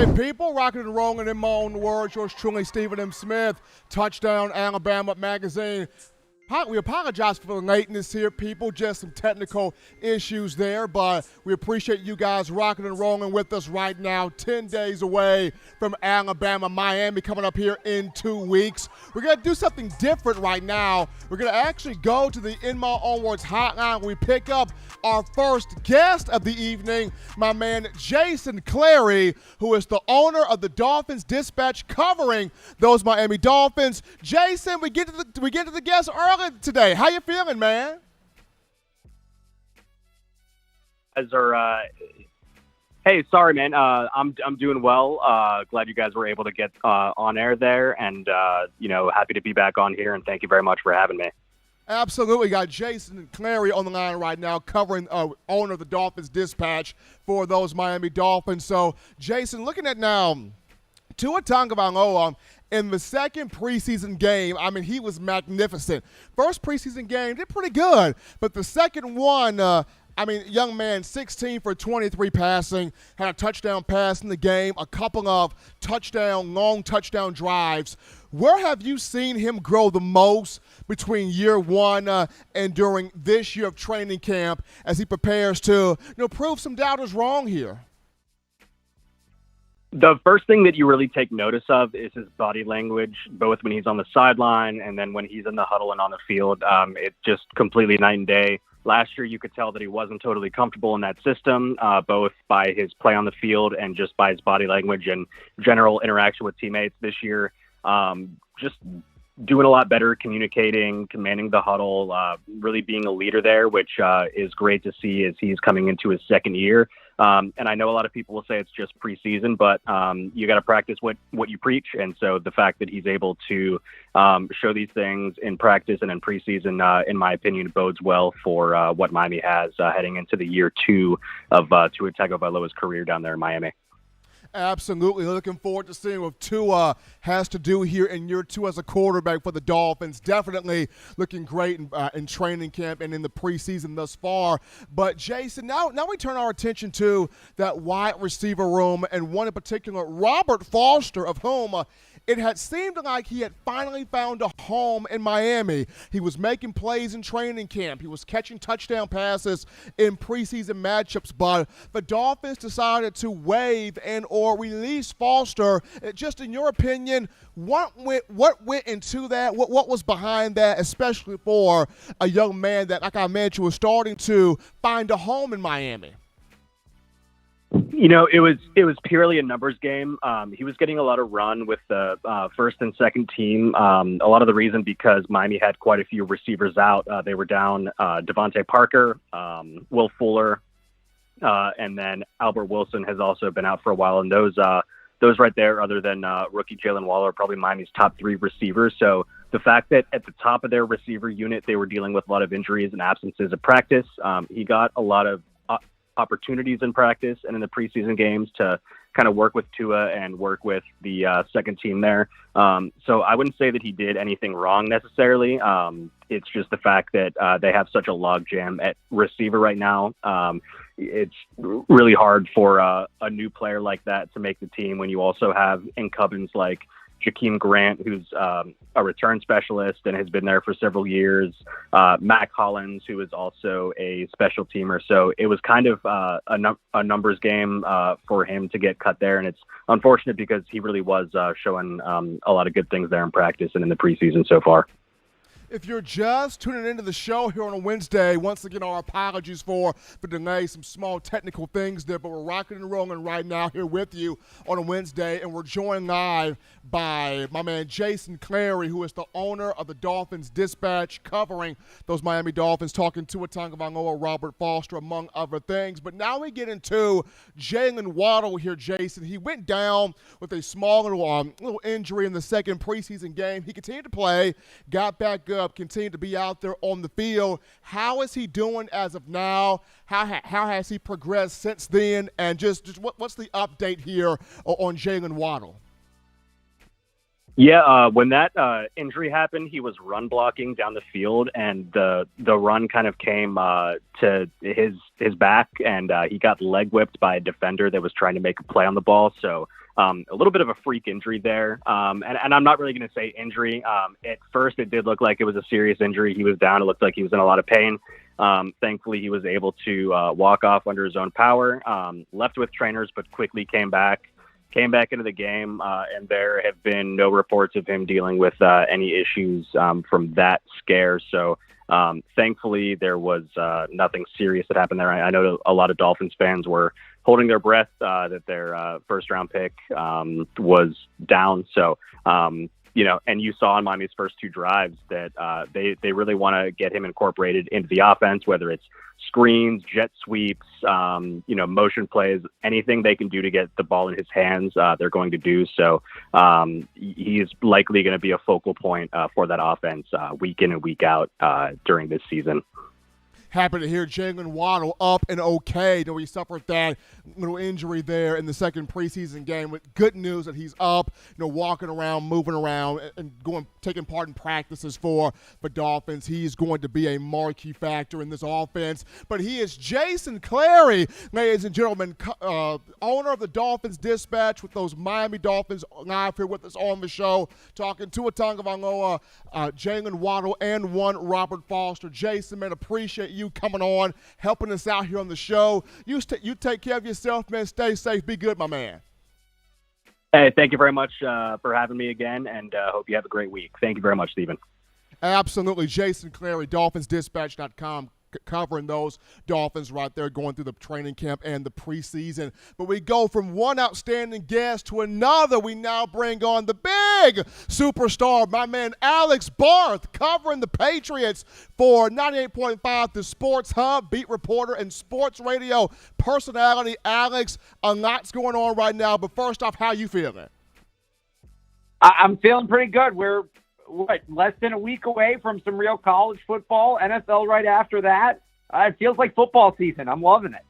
Wednesday, people. Rocking and rolling in my own words. Yours truly, Stephen M. Smith. Touchdown, Alabama Magazine. We apologize for the lateness here, people. Just some technical issues there, but we appreciate you guys rocking and rolling with us right now. 10 days away from Alabama, Miami coming up here in 2 weeks. We're going to do something different right now. We're going to actually go to the In My Own Words hotline. We pick up our first guest of the evening, my man Jason Clary, who is the owner of the Dolphins Dispatch covering those Miami Dolphins. Jason, we get to the guest early today. How you feeling, man? Hey, sorry, man. I'm doing well. Glad you guys were able to get on air there, and happy to be back on here. And thank you very much for having me. Absolutely. Got Jason Clary on the line right now, covering owner of the Dolphins Dispatch for those Miami Dolphins. So, Jason, looking at now, Tua Tagovailoa in the second preseason game, I mean, he was magnificent. First preseason game, did pretty good. But the second one, young man, 16 for 23 passing, had a touchdown pass in the game, a couple of long touchdown drives. Where have you seen him grow the most between year one and during this year of training camp as he prepares to prove some doubters wrong here? The first thing that you really take notice of is his body language, both when he's on the sideline and then when he's in the huddle and on the field. It's just completely night and day. Last year, you could tell that he wasn't totally comfortable in that system, both by his play on the field and just by his body language and general interaction with teammates. This year, just doing a lot better, communicating, commanding the huddle, really being a leader there, which is great to see as he's coming into his second year. And I know a lot of people will say it's just preseason, but you got to practice what you preach. And so the fact that he's able to show these things in practice and in preseason, in my opinion, bodes well for what Miami has heading into the year two of Tua Tagovailoa's career down there in Miami. Absolutely. Looking forward to seeing what Tua has to do here in year two as a quarterback for the Dolphins. Definitely looking great in training camp and in the preseason thus far. But, Jason, now we turn our attention to that wide receiver room, and one in particular, Robert Foster, of whom it had seemed like he had finally found a home in Miami. He was making plays in training camp. He was catching touchdown passes in preseason matchups, but the Dolphins decided to waive and or release Foster. Just in your opinion, what went into that? What was behind that, especially for a young man that, like I mentioned, was starting to find a home in Miami? It was purely a numbers game. He was getting a lot of run with the first and second team. A lot of the reason because Miami had quite a few receivers out. They were down Devontae Parker, Will Fuller, and then Albert Wilson has also been out for a while. And those right there, other than rookie Jalen Waller, are probably Miami's top three receivers. So the fact that at the top of their receiver unit, they were dealing with a lot of injuries and absences of practice, he got a lot of opportunities in practice and in the preseason games to kind of work with Tua and work with the second team there. So I wouldn't say that he did anything wrong necessarily. It's just the fact that they have such a logjam at receiver right now. It's really hard for a new player like that to make the team when you also have incumbents like Jakeem Grant, who's a return specialist and has been there for several years, Mac Hollins, who is also a special teamer. So it was kind of a numbers game for him to get cut there. And it's unfortunate because he really was showing a lot of good things there in practice and in the preseason so far. If you're just tuning into the show here on a Wednesday, once again, our apologies for the delay, some small technical things there, but we're rocking and rolling right now here with you on a Wednesday, and we're joined live by my man Jason Clary, who is the owner of the Dolphins Dispatch, covering those Miami Dolphins, talking to Tua Tagovailoa, Robert Foster, among other things. But now we get into Jalen Waddle here, Jason. He went down with a small little injury in the second preseason game. He continued to play, got back up, continued to be out there on the field. How is he doing as of now? How has he progressed since then? And just what's the update here on Jalen Waddle? Yeah, when that injury happened, he was run blocking down the field, and the run kind of came to his back, and he got leg whipped by a defender that was trying to make a play on the ball. So a little bit of a freak injury there. And I'm not really going to say injury. At first, it did look like it was a serious injury. He was down. It looked like he was in a lot of pain. Thankfully, he was able to walk off under his own power, left with trainers, but quickly came back into the game, and there have been no reports of him dealing with any issues from that scare. So thankfully, there was nothing serious that happened there. I know a lot of Dolphins fans were holding their breath that their first-round pick was down. So, and you saw in Miami's first two drives that they really want to get him incorporated into the offense, whether it's screens, jet sweeps, motion plays, anything they can do to get the ball in his hands, they're going to do. So he's likely going to be a focal point for that offense week in and week out during this season. Happy to hear Jalen Waddle up and okay. He suffered that little injury there in the second preseason game. With good news that he's up, walking around, moving around, and taking part in practices for the Dolphins. He's going to be a marquee factor in this offense. But he is Jason Clary, ladies and gentlemen, owner of the Dolphins Dispatch with those Miami Dolphins live here with us on the show, talking to Tua Tagovailoa, Jalen Waddle, and one Robert Foster. Jason, man, appreciate you coming on, helping us out here on the show. You take care of yourself, man. Stay safe. Be good, my man. Hey, thank you very much for having me again, and hope you have a great week. Thank you very much, Stephen. Absolutely. Jason Clary, DolphinsDispatch.com, covering those Dolphins right there, going through the training camp and the preseason. But we go from one outstanding guest to another. We now bring on the big superstar, my man Alex Barth, covering the Patriots for 98.5 The Sports Hub, beat reporter and sports radio personality. Alex, a lot's going on right now, but first off, how you feeling? I'm feeling pretty good. We're less than a week away from some real college football, NFL right after that. It feels like football season. I'm loving it.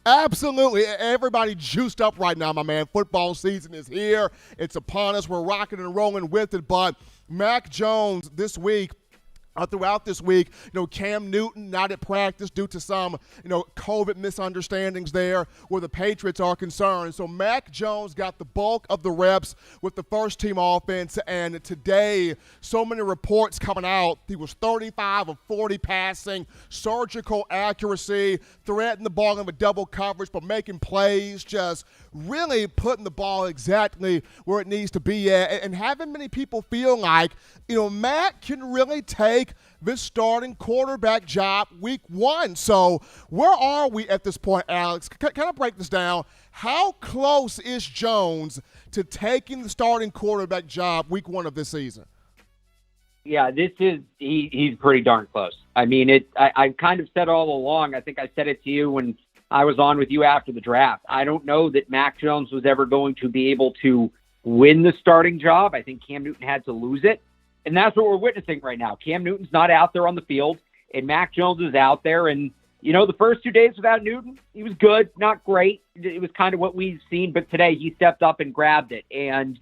Absolutely. Everybody juiced up right now, my man. Football season is here. It's upon us. We're rocking and rolling with it. But Mac Jones this week, throughout this week, Cam Newton not at practice due to some, COVID misunderstandings there where the Patriots are concerned. So Mac Jones got the bulk of the reps with the first team offense. And today, so many reports coming out. He was 35 of 40 passing, surgical accuracy, threading the ball in with double coverage, but making plays, just really putting the ball exactly where it needs to be at. And having many people feel like, Mac can really take this starting quarterback job week one. So where are we at this point, Alex? Can I break this down? How close is Jones to taking the starting quarterback job week one of this season? Yeah, he's pretty darn close. I mean, I kind of said all along, I think I said it to you when I was on with you after the draft. I don't know that Mac Jones was ever going to be able to win the starting job. I think Cam Newton had to lose it. And that's what we're witnessing right now. Cam Newton's not out there on the field, and Mac Jones is out there. And, the first 2 days without Newton, he was good, not great. It was kind of what we've seen. But today he stepped up and grabbed it. And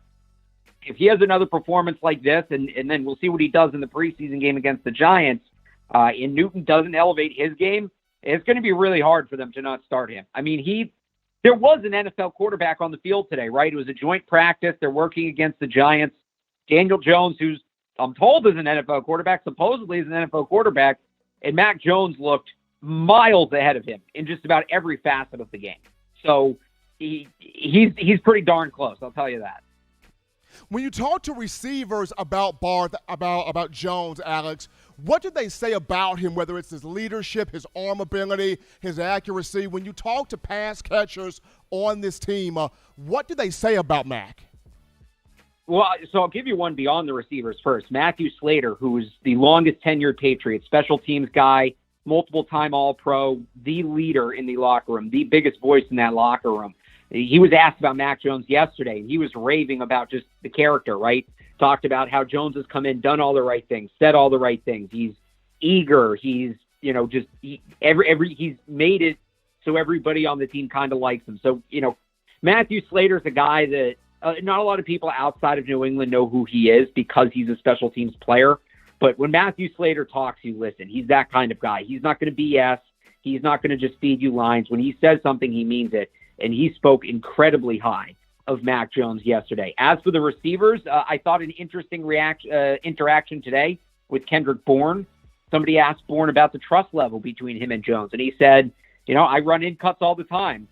if he has another performance like this, and then we'll see what he does in the preseason game against the Giants, and Newton doesn't elevate his game, it's going to be really hard for them to not start him. I mean, there was an NFL quarterback on the field today, right? It was a joint practice. They're working against the Giants. Daniel Jones, who's I'm told is an NFL quarterback, supposedly is an NFL quarterback, and Mac Jones looked miles ahead of him in just about every facet of the game. So he's pretty darn close, I'll tell you that. When you talk to receivers about Barth, about Jones, Alex, what did they say about him, whether it's his leadership, his arm ability, his accuracy? When you talk to pass catchers on this team, what do they say about Mac? Well, so I'll give you one beyond the receivers first. Matthew Slater, who is the longest tenured Patriot, special teams guy, multiple-time All-Pro, the leader in the locker room, the biggest voice in that locker room. He was asked about Mac Jones yesterday, and he was raving about just the character, right? Talked about how Jones has come in, done all the right things, said all the right things. He's eager. He's, he's made it so everybody on the team kind of likes him. So, Matthew Slater's a guy that not a lot of people outside of New England know who he is because he's a special teams player. But when Matthew Slater talks, you listen. He's that kind of guy. He's not going to BS. He's not going to just feed you lines. When he says something, he means it. And he spoke incredibly high of Mac Jones yesterday. As for the receivers, I thought an interesting interaction today with Kendrick Bourne. Somebody asked Bourne about the trust level between him and Jones, and he said, I run in cuts all the time.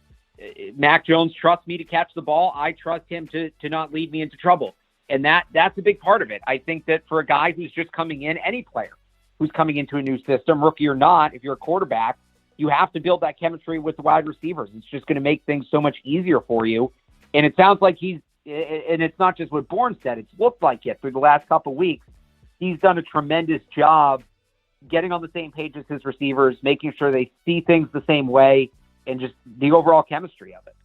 Mac Jones trusts me to catch the ball. I trust him to not lead me into trouble. And that's a big part of it. I think that for a guy who's just coming in, any player who's coming into a new system, rookie or not, if you're a quarterback, you have to build that chemistry with the wide receivers. It's just going to make things so much easier for you. And it sounds like and it's not just what Bourne said, it's looked like it through the last couple of weeks. He's done a tremendous job getting on the same page as his receivers, making sure they see things the same way, and just the overall chemistry of it.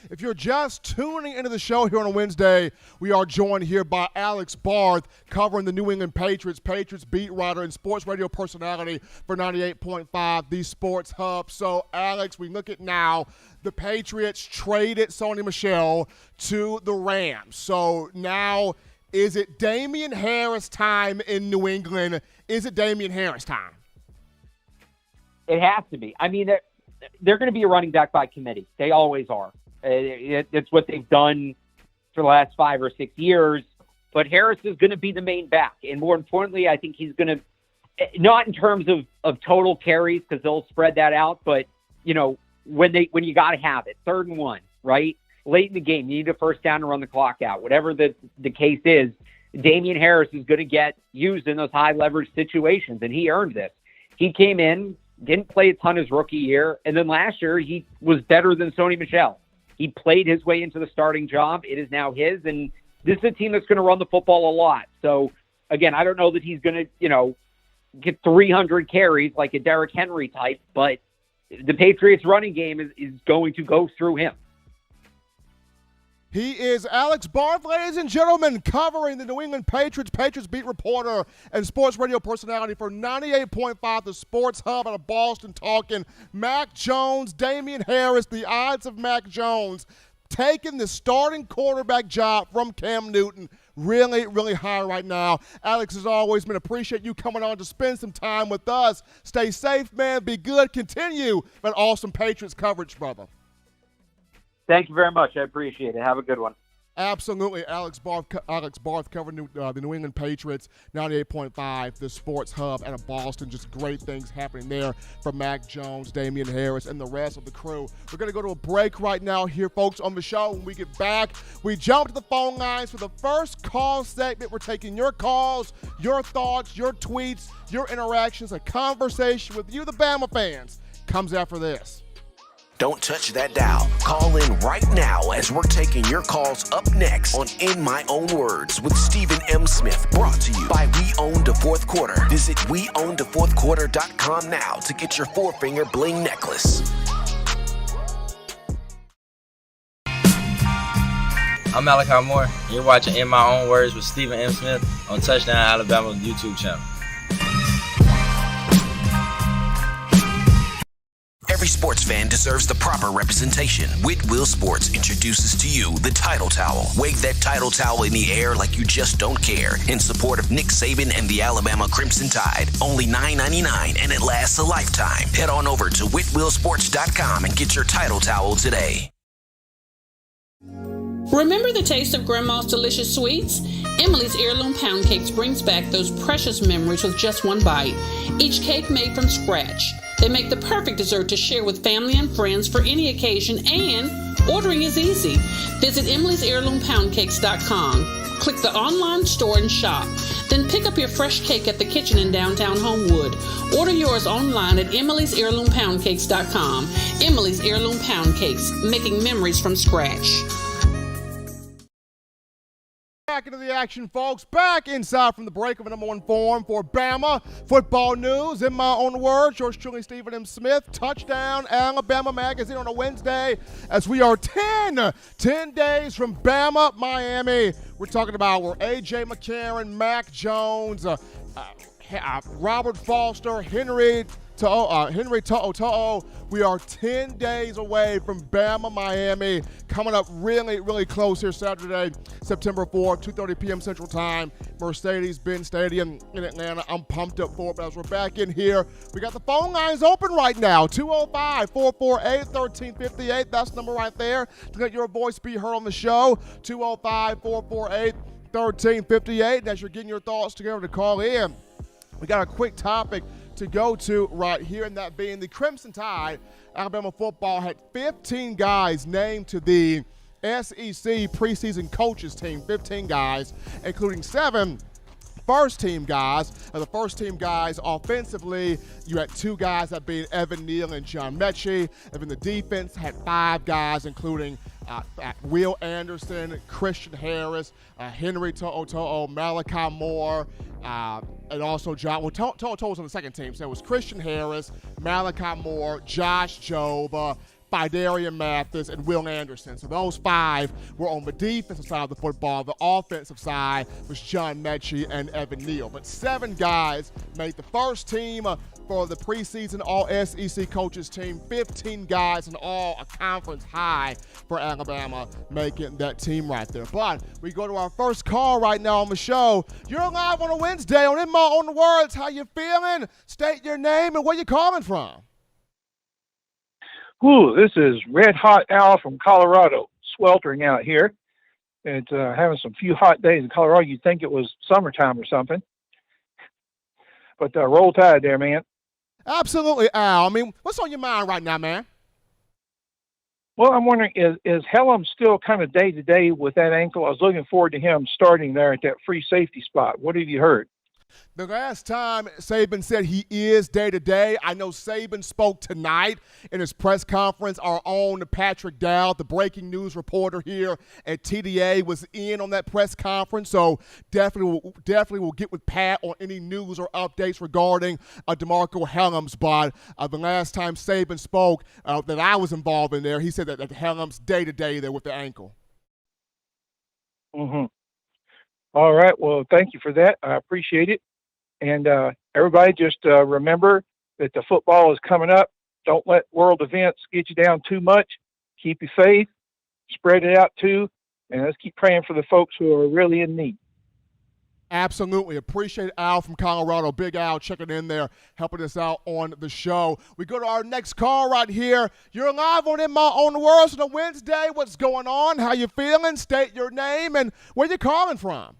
If you're just tuning into the show here on a Wednesday, we are joined here by Alex Barth, covering the New England Patriots beat writer and sports radio personality for 98.5, the Sports Hub. So, Alex, we look at now, the Patriots traded Sony Michel to the Rams. So now, is it Damian Harris time in New England? Is it Damian Harris time? It has to be. I mean, they're going to be a running back by committee. They always are. It's what they've done for the last 5 or 6 years. But Harris is going to be the main back. And more importantly, I think he's going to, not in terms of total carries, because they'll spread that out, but, when you got to have it, 3rd and 1, right? Late in the game, you need a first down to run the clock out. Whatever the case is, Damian Harris is going to get used in those high leverage situations, and he earned this. He came in, didn't play a ton his rookie year, and then last year he was better than Sony Michel. He played his way into the starting job. It is now his, and this is a team that's going to run the football a lot. So, again, I don't know that he's going to, get 300 carries like a Derrick Henry type, but the Patriots running game is going to go through him. He is Alex Barth, ladies and gentlemen, covering the New England Patriots beat reporter and sports radio personality for 98.5, the Sports Hub out of Boston, talking Mac Jones, Damian Harris, the odds of Mac Jones taking the starting quarterback job from Cam Newton. Really, really high right now. Alex, as always, man, appreciate you coming on to spend some time with us. Stay safe, man. Be good. Continue that awesome Patriots coverage, brother. Thank you very much. I appreciate it. Have a good one. Absolutely. Alex Barth covering the New England Patriots, 98.5, the Sports Hub out of Boston. Just great things happening there for Mac Jones, Damian Harris, and the rest of the crew. We're going to go to a break right now here, folks, on the show. When we get back, we jump to the phone lines for the first call segment. We're taking your calls, your thoughts, your tweets, your interactions. A conversation with you, the Bama fans, comes after this. Don't touch that dial. Call in right now as we're taking your calls up next on In My Own Words with Stephen M. Smith. Brought to you by We Own the Fourth Quarter. Visit weownthefourthquarter.com now to get your 4-finger bling necklace. I'm Malachi Moore. You're watching In My Own Words with Stephen M. Smith on Touchdown Alabama's YouTube channel. Every sports fan deserves the proper representation. Whitwell Sports introduces to you the Title Towel. Wave that Title Towel in the air like you just don't care in support of Nick Saban and the Alabama Crimson Tide. Only $9.99 and it lasts a lifetime. Head on over to whitwellsports.com and get your Title Towel today. Remember the taste of Grandma's delicious sweets? Emily's Heirloom Pound Cakes brings back those precious memories with just one bite. Each cake made from scratch. They make the perfect dessert to share with family and friends for any occasion, and ordering is easy. Visit emily'sheirloompoundcakes.com. Click the online store and shop. Then pick up your fresh cake at the kitchen in downtown Homewood. Order yours online at emily'sheirloompoundcakes.com. Emily's Heirloom Pound Cakes, making memories from scratch. Back into the action, folks. Back inside from the break of the number one forum for Bama football news. In my own words, yours truly, Stephen M. Smith. Touchdown Alabama Magazine on a Wednesday as we are 10 days from Bama, Miami. We're talking about where A.J. McCarron, Mac Jones, Robert Foster, Henry Henry To'o. We are 10 days away from Bama, Miami, coming up really, really close here Saturday, September 4th, 2:30 p.m. Central Time, Mercedes-Benz Stadium in Atlanta. I'm pumped up for it, but as we're back in here, we got the phone lines open right now, 205-448-1358. That's the number right there to let your voice be heard on the show, 205-448-1358. As you're getting your thoughts together to call in, we got a quick topic to go to right here, and that being the Crimson Tide. Alabama football had 15 guys named to the SEC preseason coaches team, 15 guys, including 7 first-team guys. The first-team guys offensively, you had 2 guys, that being Evan Neal and John Metchi. And then the defense had 5 guys, including Will Anderson, Christian Harris, Henry To'o, Malachi Moore, and also John. Well, To'o was on the second team, so it was Christian Harris, Malachi Moore, Josh Jobe, Quandarius Mathis, and Will Anderson. So those 5 were on the defensive side of the football. The offensive side was John Metchi and Evan Neal. But 7 guys made the first team for the preseason All-SEC coaches team. 15 guys in all, a conference high for Alabama making that team right there. But we go to our first call right now on the show. You're live on a Wednesday on In My Own Words. How you feeling? State your name and where you calling from. Ooh, this is Red Hot Al from Colorado, sweltering out here. It's having some few hot days in Colorado. You'd think it was summertime or something. But roll tide there, man. Absolutely, Al. I mean, what's on your mind right now, man? Well, I'm wondering, is Helm still kind of day-to-day with that ankle? I was looking forward to him starting there at that free safety spot. What have you heard? The last time Saban said he is day-to-day, I know Saban spoke tonight in his press conference. Our own Patrick Dowd, the breaking news reporter here at TDA, was in on that press conference. So definitely will get with Pat on any news or updates regarding DeMarco Helms. But the last time Saban spoke that I was involved in there, he said that Helms day-to-day there with the ankle. Mm-hmm. All right. Well, thank you for that. I appreciate it. And everybody just remember that the football is coming up. Don't let world events get you down too much. Keep your faith. Spread it out too. And let's keep praying for the folks who are really in need. Absolutely. Appreciate Al from Colorado. Big Al checking in there, helping us out on the show. We go to our next call right here. You're live on In My Own Words on a Wednesday. What's going on? How you feeling? State your name and where you calling from.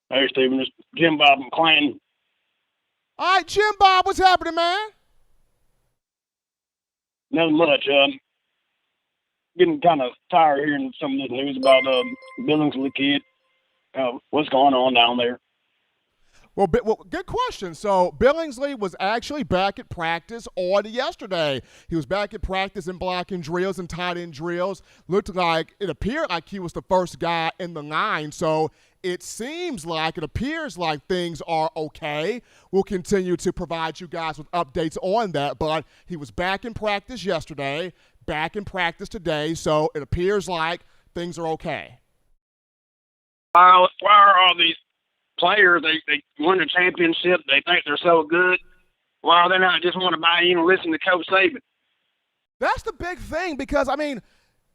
Hey, Stephen, it's Jim Bob McLean. All right, Jim Bob, what's happening, man? Nothing much. Getting kind of tired of hearing some of this news about Billingsley kid. What's going on down there? Well, good question. So Billingsley was actually back at practice on yesterday. He was back at practice in blocking drills and tight end drills. It appeared like he was the first guy in the line. So it appears like things are okay. We'll continue to provide you guys with updates on that. But he was back in practice yesterday, back in practice today. So it appears like things are okay. Why are all these players, they won the championship, they think they're so good, why are they not just want to buy in and listen to Coach Saban? That's the big thing because, I mean,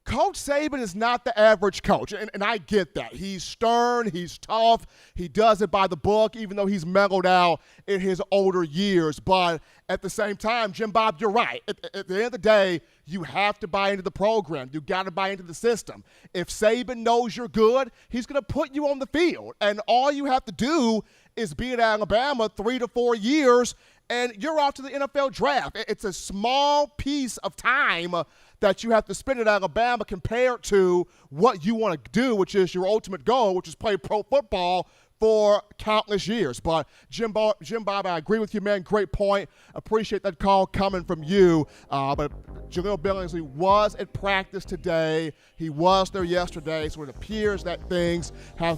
Coach Saban is not the average coach, and I get that. He's stern, he's tough, he does it by the book, even though he's mellowed out in his older years. But at the same time, Jim Bob, you're right. At the end of the day, you have to buy into the program. You got to buy into the system. If Saban knows you're good, he's going to put you on the field. And all you have to do is be at Alabama 3 to 4 years, and you're off to the NFL draft. It's a small piece of time that you have to spend at Alabama compared to what you want to do, which is your ultimate goal, which is play pro football for countless years. But Jim Bob, I agree with you, man. Great point. Appreciate that call coming from you. But Jamil Billingsley was at practice today. He was there yesterday, so it appears that things are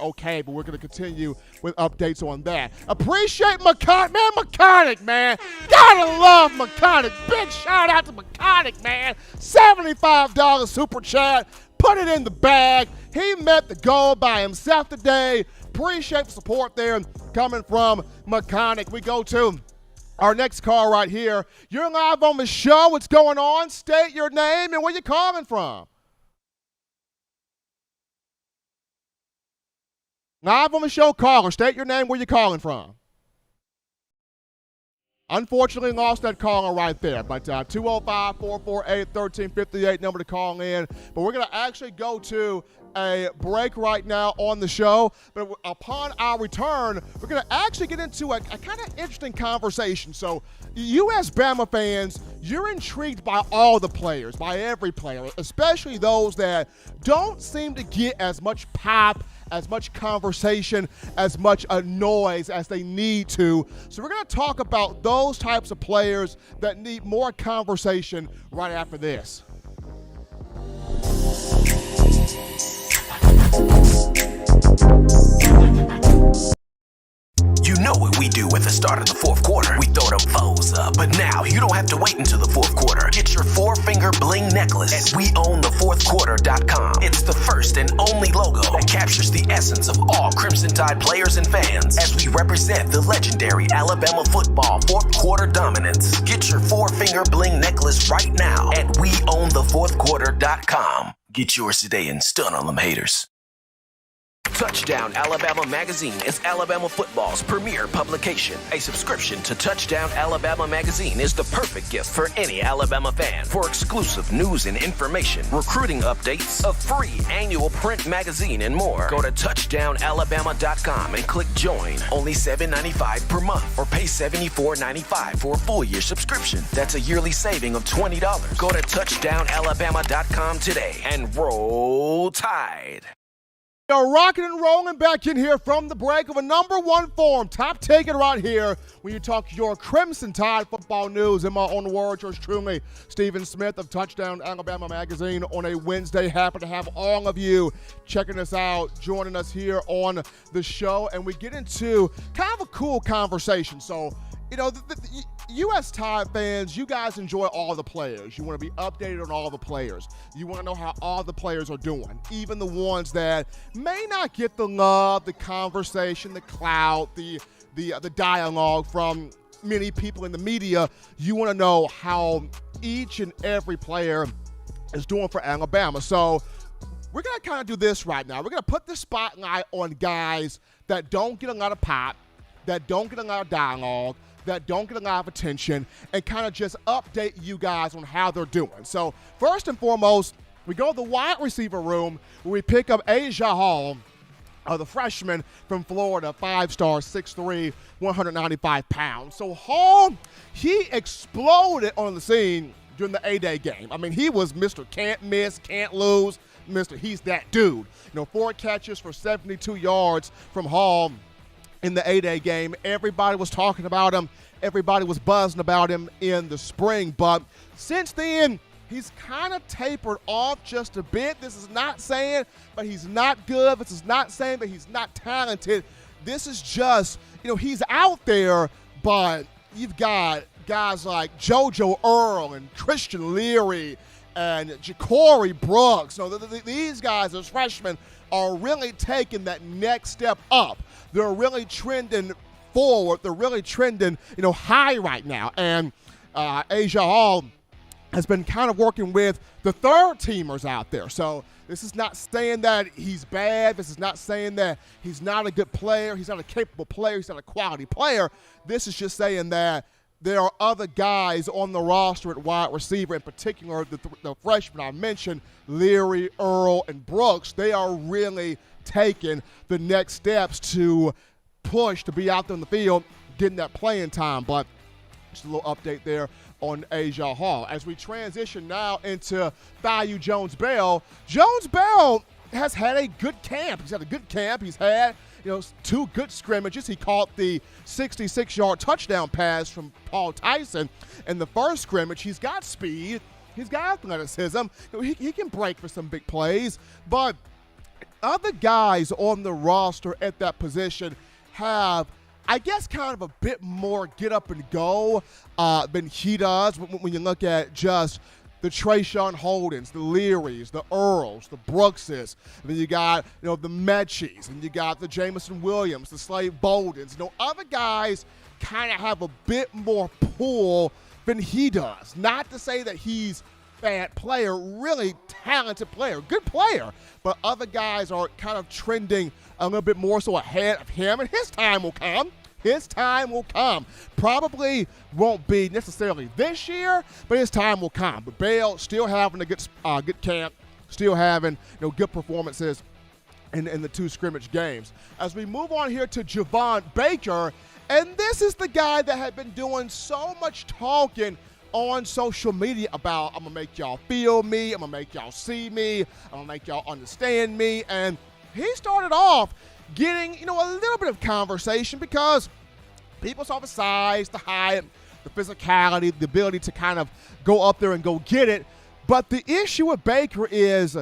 okay, but we're going to continue with updates on that. Appreciate McConaughey, man. Gotta love McConaughey. Big shout out to McConaughey, man. $75 super chat. Put it in the bag. He met the goal by himself today. appreciate the support there coming from Mechanic. We go to our next call right here. You're live on the show. What's going on? State your name and where you're calling from. Live on the show, caller. State your name, where you're calling from. Unfortunately, lost that caller right there. But 205-448-1358, number to call in. But we're going to actually go to a break right now on the show. But upon our return, we're going to actually get into a kind of interesting conversation. So you as Bama fans, you're intrigued by all the players, by every player, especially those that don't seem to get as much pop, as much conversation, as much noise as they need to. So we're going to talk about those types of players that need more conversation right after this. You know what we do at the start of the fourth quarter. We throw them foes up. But now you don't have to wait until the fourth quarter. Get your 4-finger bling necklace at WeOwnTheFourthQuarter.com. It's the first and only logo that captures the essence of all Crimson Tide players and fans as we represent the legendary Alabama football fourth quarter dominance. Get your 4-finger bling necklace right now at WeOwnTheFourthQuarter.com. Get yours today and stun on them haters. Touchdown Alabama Magazine is Alabama football's premier publication. A subscription to Touchdown Alabama Magazine is the perfect gift for any Alabama fan. For exclusive news and information, recruiting updates, a free annual print magazine, and more, go to touchdownalabama.com and click join. Only $7.95 per month, or pay $74.95 for a full year subscription. That's a yearly saving of $20. Go to touchdownalabama.com today and roll Tide. Rocking and rolling back in here from the break of a number one forum. Top taken right here when you talk your Crimson Tide football news. In my own words, yours truly, Stephen Smith of Touchdown Alabama Magazine on a Wednesday. Happy to have all of you checking us out, joining us here on the show. And we get into kind of a cool conversation. So, you know, the U.S. Tide fans, you guys enjoy all the players. You want to be updated on all the players. You want to know how all the players are doing, even the ones that may not get the love, the conversation, the clout, the dialogue from many people in the media. You want to know how each and every player is doing for Alabama. So we're going to kind of do this right now. We're going to put the spotlight on guys that don't get a lot of pop, that don't get a lot of dialogue, that don't get a lot of attention, and kind of just update you guys on how they're doing. So first and foremost, we go to the wide receiver room where we pick up Asia Hall, the freshman from Florida, 5-star, 6'3", 195 pounds. So Hall, he exploded on the scene during the A-Day game. I mean, he was Mr. Can't Miss, Can't Lose, Mr. He's that dude. You know, 4 catches for 72 yards from Hall in the A-Day game. Everybody was talking about him. Everybody was buzzing about him in the spring. But since then, he's kind of tapered off just a bit. This is not saying that he's not good. This is not saying that he's not talented. This is just, you know, he's out there, but you've got guys like JoJo Earl and Christian Leary and Ja'Cory Brooks. So these guys as freshmen are really taking that next step up. They're really trending forward. They're really trending, you know, high right now. And Asia Hall has been kind of working with the third-teamers out there. So this is not saying that he's bad. This is not saying that he's not a good player. He's not a capable player. He's not a quality player. This is just saying that there are other guys on the roster at wide receiver, in particular the freshmen I mentioned, Leary, Earl, and Brooks. They are really taking the next steps to push to be out there in the field, getting that playing time. But just a little update there on Asia Hall. As we transition now into Bayou Jones-Bell, Jones-Bell has had a good camp. He's had a good camp. He's had, you know, 2 good scrimmages. He caught the 66-yard touchdown pass from Paul Tyson in the first scrimmage. He's got speed. He's got athleticism. You know, he can break for some big plays. But other guys on the roster at that position have, I guess, kind of a bit more get up and go than he does when you look at just the Trayshawn Holdens, the Learys, the Earls, the Brookses. And then you got, the Metchis, and you got the Jamison Williams, the Slade Boldens. Other guys kind of have a bit more pull than he does. Not to say that he's a bad player, really talented player, good player, but other guys are kind of trending a little bit more so ahead of him, and his time will come. His time will come. Probably won't be necessarily this year, but his time will come. But Bale still having a good camp, still having good performances in the 2 scrimmage games. As we move on here to Javon Baker, and this is the guy that had been doing so much talking on social media about, I'm going to make y'all feel me, I'm going to make y'all see me, I'm going to make y'all understand me. And he started off getting, a little bit of conversation because people saw the size, the height, the physicality, the ability to kind of go up there and go get it. But the issue with Baker is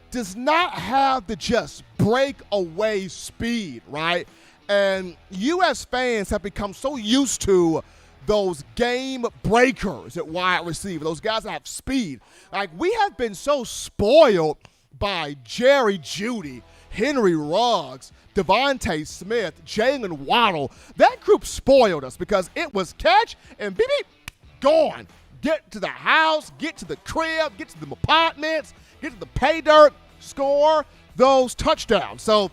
does not have the just breakaway speed, right? And U.S. fans have become so used to those game breakers at wide receiver, those guys that have speed. Like, we have been so spoiled by Jerry Jeudy, Henry Ruggs, Devontae Smith, Jalen Waddle. That group spoiled us because it was catch and beep, beep, gone. Get to the house, get to the crib, get to the apartments, get to the pay dirt, score those touchdowns. So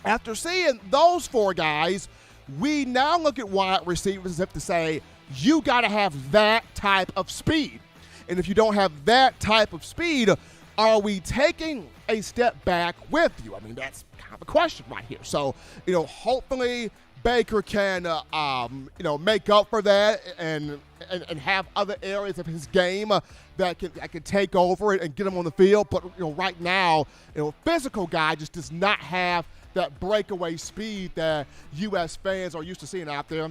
after seeing those 4 guys, we now look at wide receivers as if to say, you got to have that type of speed. And if you don't have that type of speed, are we taking a step back with you? I mean, that's kind of a question right here. So, hopefully Baker can, make up for that and have other areas of his game that can take over it and get him on the field. But, right now, physical guy just does not have that breakaway speed that U.S. fans are used to seeing out there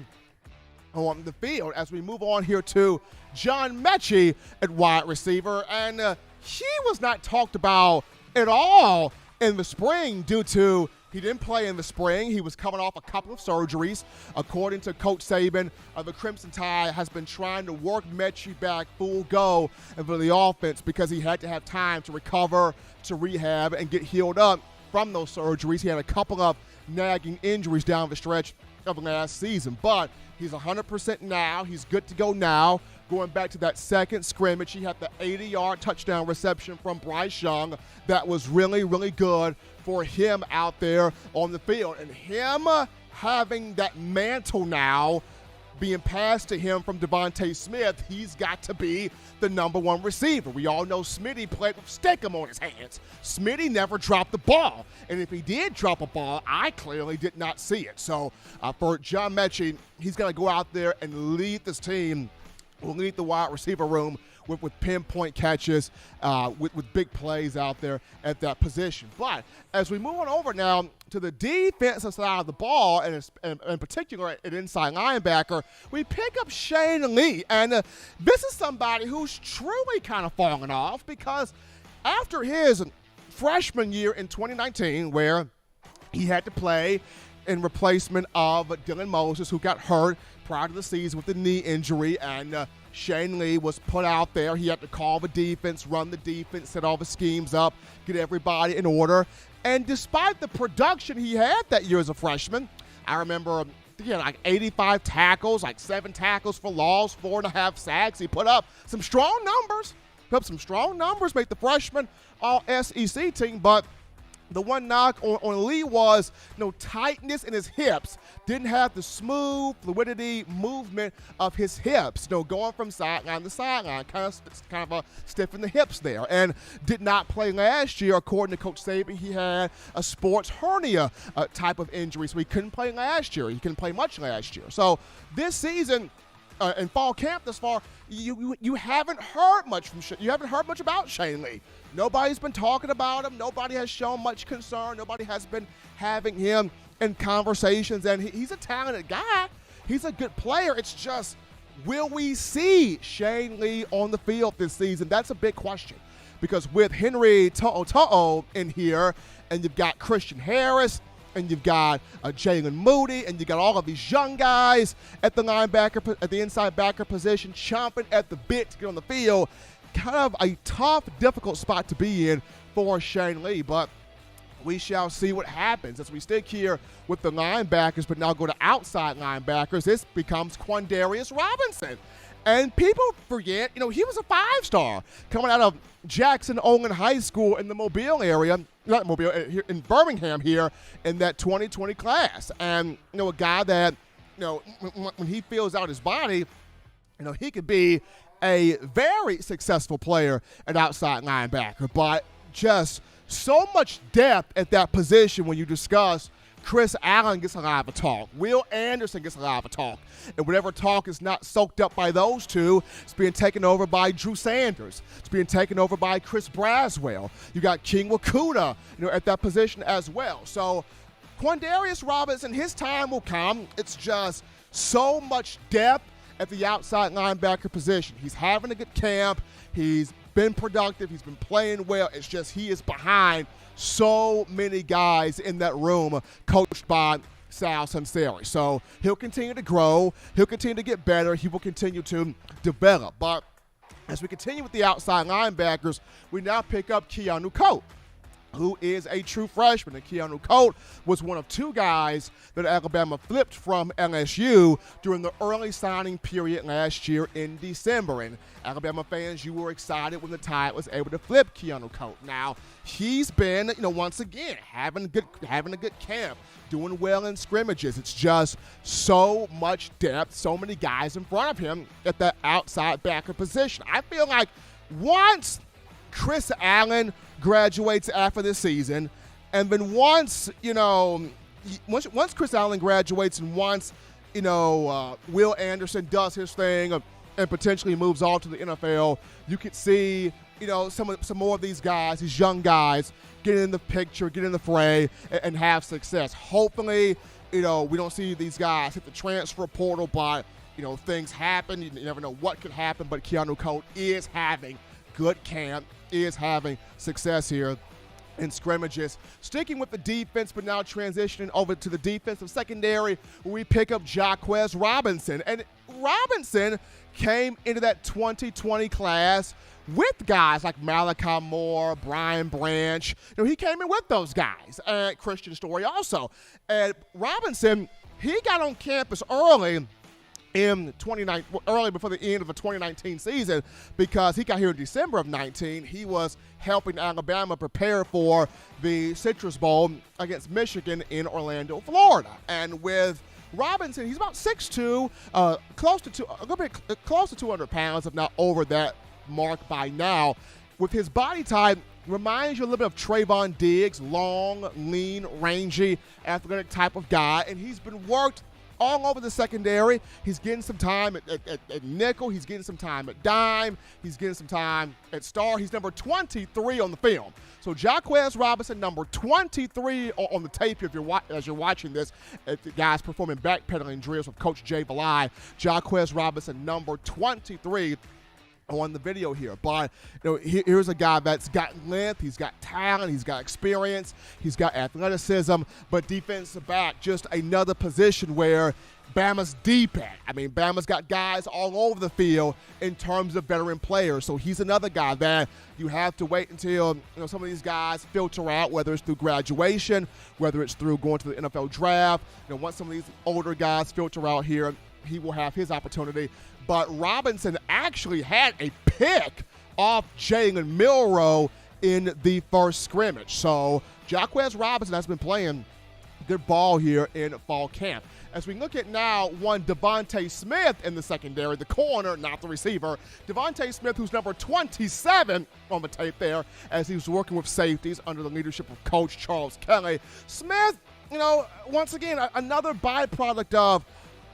on the field. As we move on here to John Metchi at wide receiver, and he was not talked about at all in the spring due to he didn't play in the spring. He was coming off a couple of surgeries. According to Coach Saban, the Crimson Tide has been trying to work Metchi back full go for the offense because he had to have time to recover, to rehab, and get healed up from those surgeries. He had a couple of nagging injuries down the stretch of last season, but he's 100% now. He's good to go now. Going back to that second scrimmage, he had the 80-yard touchdown reception from Bryce Young. That was really, really good for him out there on the field. And him having that mantle now being passed to him from Devontae Smith, he's got to be the number 1 receiver. We all know Smitty played with Steakum on his hands. Smitty never dropped the ball. And if he did drop a ball, I clearly did not see it. So for John Metchi, he's going to go out there and lead this team, will lead the wide receiver room with pinpoint catches, with big plays out there at that position. But as we move on over now to the defensive side of the ball, and in particular at inside linebacker, we pick up Shane Lee. And this is somebody who's truly kind of fallen off because after his freshman year in 2019, where he had to play in replacement of Dylan Moses, who got hurt prior to the season with the knee injury, and Shane Lee was put out there. He had to call the defense, run the defense, set all the schemes up, get everybody in order. And despite the production he had that year as a freshman, I remember he had like 85 tackles, like 7 tackles for loss, 4.5 sacks. He put up some strong numbers. Make the freshman all-SEC team, but the one knock on Lee was tightness in his hips. Didn't have the smooth fluidity movement of his hips. Going from sideline to sideline, kind of stiff in the hips there. And did not play last year. According to Coach Saban, he had a sports hernia type of injury, so he couldn't play last year. He couldn't play much last year. So this season, in fall camp thus far, you haven't heard much about Shane Lee. Nobody's been talking about him. Nobody has shown much concern. Nobody has been having him in conversations. And he's a talented guy. He's a good player. It's just, will we see Shane Lee on the field this season? That's a big question. Because with Henry To'o in here, and you've got Christian Harris, and you've got Jalen Moody, and you got all of these young guys at the inside backer position, chomping at the bit to get on the field. kind of a tough, difficult spot to be in for Shane Lee, but we shall see what happens as we stick here with the linebackers, but now go to outside linebackers. This becomes Quandarius Robinson. And people forget, he was a 5-star coming out of Jackson Olin High School in the Mobile area, not Mobile, here in Birmingham here in that 2020 class. And, a guy that, when he fills out his body, he could be a very successful player at outside linebacker. But just so much depth at that position when you discuss Chris Allen gets a lot of a talk. Will Anderson gets a lot of a talk. And whatever talk is not soaked up by those two, it's being taken over by Drew Sanders. It's being taken over by Chris Braswell. You got King Wakuda, at that position as well. So Quandarius Robinson, his time will come. It's just so much depth at the outside linebacker position. He's having a good camp. He's been productive. He's been playing well. It's just he is behind so many guys in that room coached by Sal Sunseri. So he'll continue to grow. He'll continue to get better. He will continue to develop. But as we continue with the outside linebackers, we now pick up Keanu Colt, who is a true freshman. And Keanu Colt was one of two guys that Alabama flipped from LSU during the early signing period last year in December. And Alabama fans, you were excited when the Tide was able to flip Keanu Colt. Now, he's been, once again, having a good camp, doing well in scrimmages. It's just so much depth, so many guys in front of him at that outside backer position. I feel like once Chris Allen graduates after this season, and then once Chris Allen graduates and once Will Anderson does his thing and potentially moves on to the NFL, you could see some more of these guys, these young guys, get in the picture, get in the fray, and have success. Hopefully, we don't see these guys hit the transfer portal, but things happen. You never know what could happen. But Keanu Colt is having good camp, is having success here in scrimmages. Sticking with the defense, but now transitioning over to the defensive secondary, where we pick up Jacquez Robinson. And Robinson came into that 2020 class with guys like Malachi Moore, Brian Branch. He came in with those guys. And Christian Story also. And Robinson, he got on campus early before the end of the 2019 season, because he got here in December of 19. He was helping Alabama prepare for the Citrus Bowl against Michigan in Orlando, Florida. And with Robinson, he's about 6'2", close to 200 pounds, if not over that mark by now. With his body type, reminds you a little bit of Trayvon Diggs, long, lean, rangy, athletic type of guy, and he's been worked all over the secondary. He's getting some time at nickel. He's getting some time at dime. He's getting some time at star. He's number 23 on the film. So Jacquez Robinson, number 23 on the tape as you're watching this. The guys performing backpedaling drills with Coach Jay Valai. Jacquez Robinson, number 23 on the video here. But here's a guy that's got length, he's got talent, he's got experience, he's got athleticism, but defensive back, just another position where Bama's deep at. I mean, Bama's got guys all over the field in terms of veteran players. So he's another guy that you have to wait until some of these guys filter out, whether it's through graduation, whether it's through going to the NFL draft. Once some of these older guys filter out here, he will have his opportunity. But Robinson actually had a pick off Jalen Milroe in the first scrimmage. So Jacquez Robinson has been playing good ball here in fall camp. As we look at now one Devonta Smith in the secondary, the corner, not the receiver. Devonta Smith, who's number 27 on the tape there, as he was working with safeties under the leadership of Coach Charles Kelly. Smith, once again, another byproduct of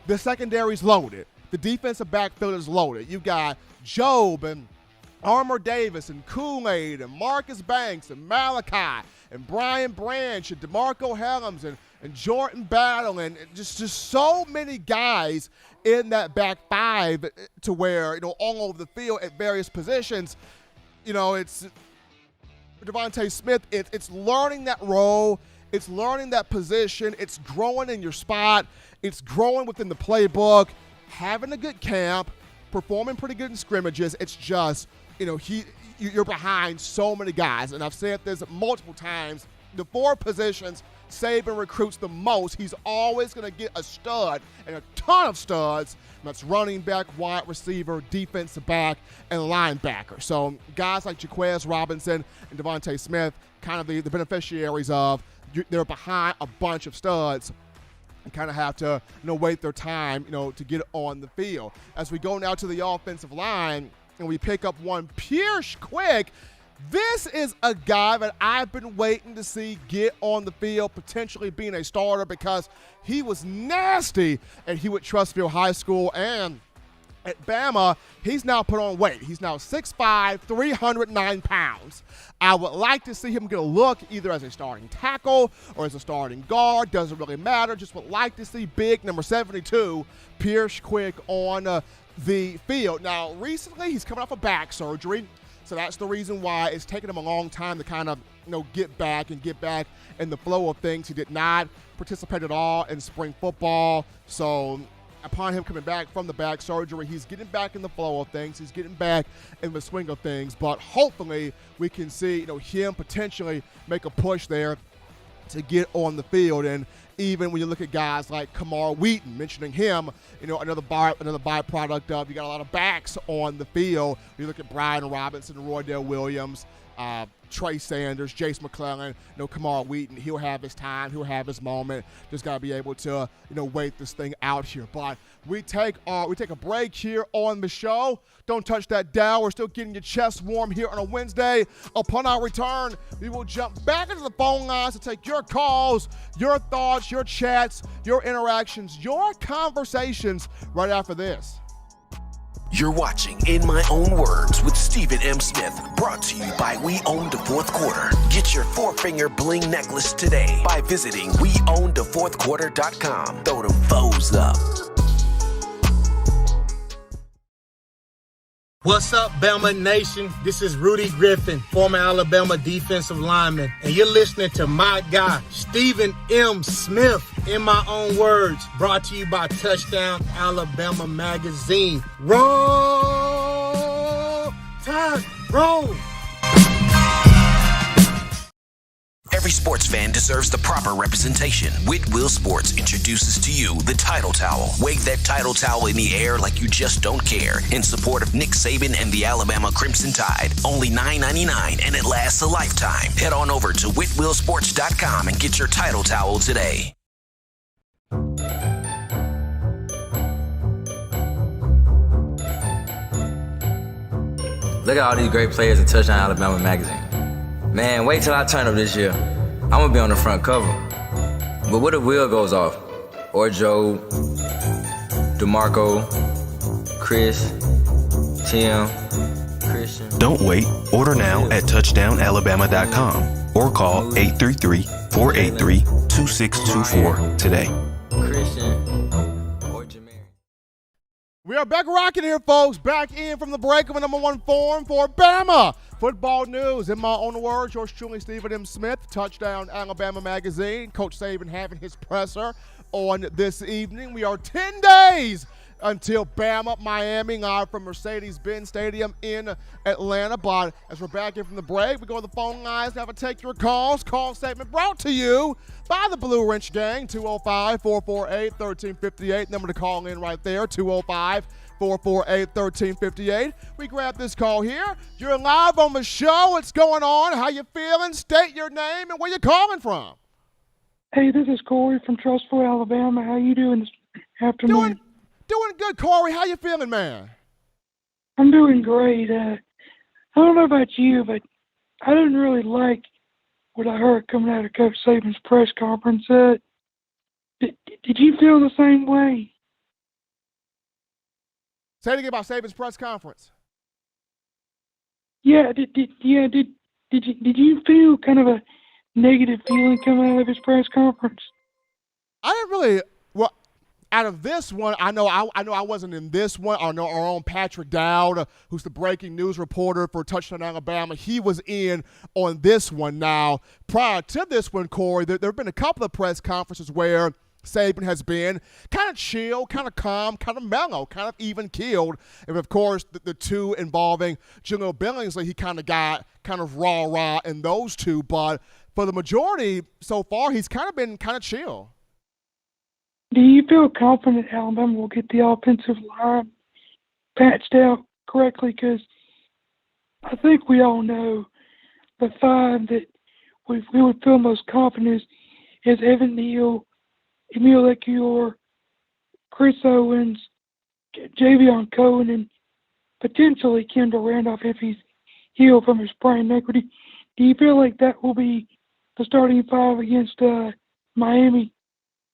the secondary's loaded. The defensive backfield is loaded. You've got Job and Armour Davis and Kool-Aid and Marcus Banks and Malachi and Brian Branch and DeMarco Helms and Jordan Battle and just so many guys in that back five to where, all over the field at various positions. It's Devonta Smith. It's learning that role. It's learning that position. It's growing in your spot. It's growing within the playbook. Having a good camp, performing pretty good in scrimmages. It's just, you're behind so many guys, and I've said this multiple times. The 4 positions Saban recruits the most, he's always going to get a stud and a ton of studs. That's running back, wide receiver, defensive back, and linebacker. So guys like Jacquez Robinson and Devontae Smith, kind of the beneficiaries of, they're behind a bunch of studs and kind of have to wait their time to get on the field. As we go now to the offensive line and we pick up one Pierce Quick, this is a guy that I've been waiting to see get on the field, potentially being a starter, because he was nasty at Hewitt-Trussville High School, and at Bama, he's now put on weight. He's now 6'5", 309 pounds. I would like to see him get a look either as a starting tackle or as a starting guard. Doesn't really matter. Just would like to see big number 72, Pierce Quick, on the field. Now, recently, he's coming off a back surgery. So that's the reason why it's taken him a long time to kind of, get back in the flow of things. He did not participate at all in spring football. So upon him coming back from the back surgery, he's getting back in the flow of things. He's getting back in the swing of things. But hopefully we can see, him potentially make a push there to get on the field. And even when you look at guys like Kamar Wheaton, mentioning him, another byproduct of, you got a lot of backs on the field. You look at Brian Robinson, Roydell Williams, Trey Sanders, Jace McClellan, Kamar Wheaton. He'll have his time. He'll have his moment. Just got to be able to, wait this thing out here. But we take a break here on the show. Don't touch that dial. We're still getting your chest warm here on a Wednesday. Upon our return, we will jump back into the phone lines to take your calls, your thoughts, your chats, your interactions, your conversations right after this. You're watching In My Own Words with Stephen M. Smith, brought to you by We Own the Fourth Quarter. Get your 4-finger bling necklace today by visiting weownthefourthquarter.com. Throw them foes up. What's up, Bama Nation? This is Rudy Griffin, former Alabama defensive lineman, and you're listening to my guy, Stephen M. Smith, In My Own Words, brought to you by Touchdown Alabama Magazine. Roll Tide, roll! Every sports fan deserves the proper representation. Whitwill Sports introduces to you the Title Towel. Wave that Title Towel in the air like you just don't care, in support of Nick Saban and the Alabama Crimson Tide. Only $9.99, and it lasts a lifetime. Head on over to whitwillsports.com and get your Title Towel today. Look at all these great players in Touchdown Alabama Magazine. Man, wait till I turn up this year. I'm gonna be on the front cover. But what if Will goes off? Or Joe, DeMarco, Chris, Tim, Christian. Don't wait. Order now at touchdownalabama.com or call 833-483-2624 today. Christian or Jamarian. We are back rocking here, folks. Back in from the break of the number 1 forum for Bama football news. In my own words, yours truly, Stephen M. Smith, Touchdown Alabama Magazine. Coach Saban having his presser on this evening. We are 10 days until Bama, Miami, live from Mercedes-Benz Stadium in Atlanta. But as we're back in from the break, we go to the phone lines now to take your calls. Call statement brought to you by the Blue Wrench Gang, 205-448-1358. Number to call in right there, 205-448-1358. We grab this call here. You're live on the show. What's going on? How you feeling? State your name and where you calling from. Hey, this is Corey from Trussville, Alabama. How you doing this afternoon? Doing good, Corey. How you feeling, man? I'm doing great. I don't know about you, but I didn't really like what I heard coming out of Coach Saban's press conference. Did you feel the same way? Say it again about Saban's press conference. Yeah. Did you feel kind of a negative feeling coming out of his press conference? I didn't really. Well, out of this one, I know I wasn't in this one. I know our own Patrick Dowd, who's the breaking news reporter for Touchdown Alabama, he was in on this one. Now, prior to this one, Corey, there have been a couple of press conferences where Saban has been kind of chill, kind of calm, kind of mellow, kind of even-keeled. And, of course, the two involving Jamil Billingsley, he kind of got kind of rah-rah in those two. But for the majority so far, he's kind of been kind of chill. Do you feel confident Alabama will get the offensive line patched out correctly? Because I think we all know the five that we would feel most confident is Evan Neal, Emile Ekior, Chris Owens, Javon Cohen, and potentially Kendall Randolph if he's healed from his sprained ankle. Do you feel like that will be the starting five against Miami?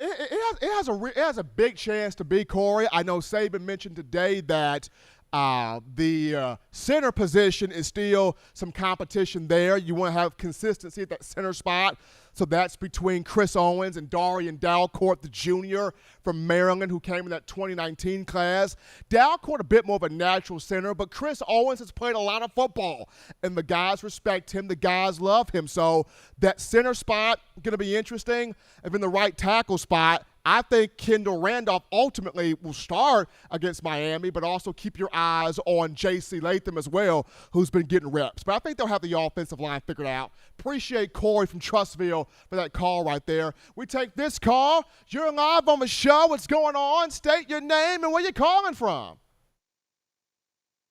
It has a big chance to be, Corey. I know Saban mentioned today that the center position is still some competition there. You want to have consistency at that center spot. So that's between Chris Owens and Darian Dalcourt, the junior from Maryland who came in that 2019 class. Dalcourt a bit more of a natural center, but Chris Owens has played a lot of football, and the guys respect him. The guys love him. So that center spot going to be interesting. And in the right tackle spot, I think Kendall Randolph ultimately will start against Miami, but also keep your eyes on J.C. Latham as well, who's been getting reps. But I think they'll have the offensive line figured out. Appreciate Corey from Trustville for that call right there. We take this call. You're live on the show. What's going on? State your name and where you're calling from.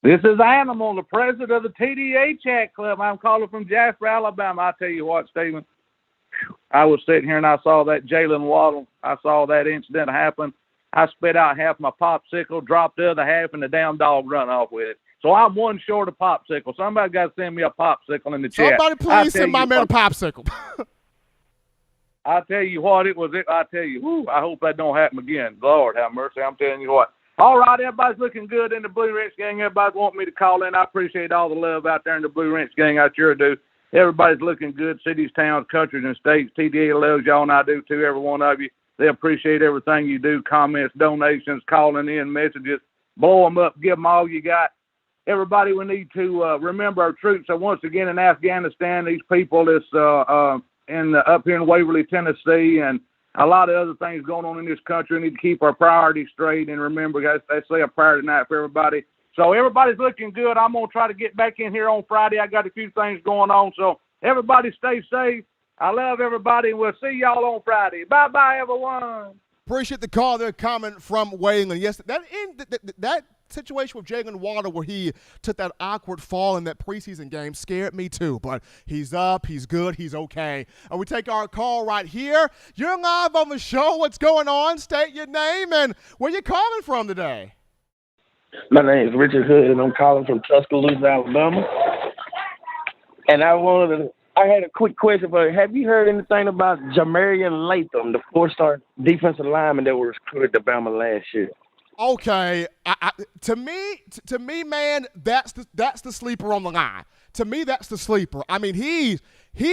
This is Animal, the president of the TDA Chat Club. I'm calling from Jasper, Alabama. I tell you what, Stephen, I was sitting here and I saw that Jalen Waddle. I saw that incident happen. I spit out half my popsicle, dropped the other half, and the damn dog run off with it. So I'm one short of popsicle. Somebody got to send me a popsicle in the chat. Somebody please send my man a popsicle. I tell you what, it was. I tell you, whew, I hope that don't happen again. Lord have mercy. I'm telling you what. All right, everybody's looking good in the Blue Ridge gang. Everybody's wanting me to call in. I appreciate all the love out there in the Blue Ridge gang. I sure do. Everybody's looking good, cities, towns, countries, and states. TDA loves y'all, and I do too, every one of you. They appreciate everything you do, comments, donations, calling in, messages. Blow them up, give them all you got. Everybody, we need to remember our troops. So once again in Afghanistan, these people that's up here in Waverly, Tennessee, and a lot of other things going on in this country. We need to keep our priorities straight and remember, guys, they say a prayer tonight for everybody. So everybody's looking good. I'm going to try to get back in here on Friday. I got a few things going on. So everybody stay safe. I love everybody, and we'll see y'all on Friday. Bye-bye, everyone. Appreciate the call there coming from Wayland. Yes, that situation with Jalen Waddle where he took that awkward fall in that preseason game scared me too. But he's up, he's good, he's okay. And we take our call right here. You're live on the show. What's going on? State your name and where you calling from today. My name is Richard Hood, and I'm calling from Tuscaloosa, Alabama. And I had a quick question for you. Have you heard anything about Jamarian Latham, the 4-star defensive lineman that was recruited to Bama last year? Okay, to me, man, that's the sleeper on the line. To me, that's the sleeper. I mean, he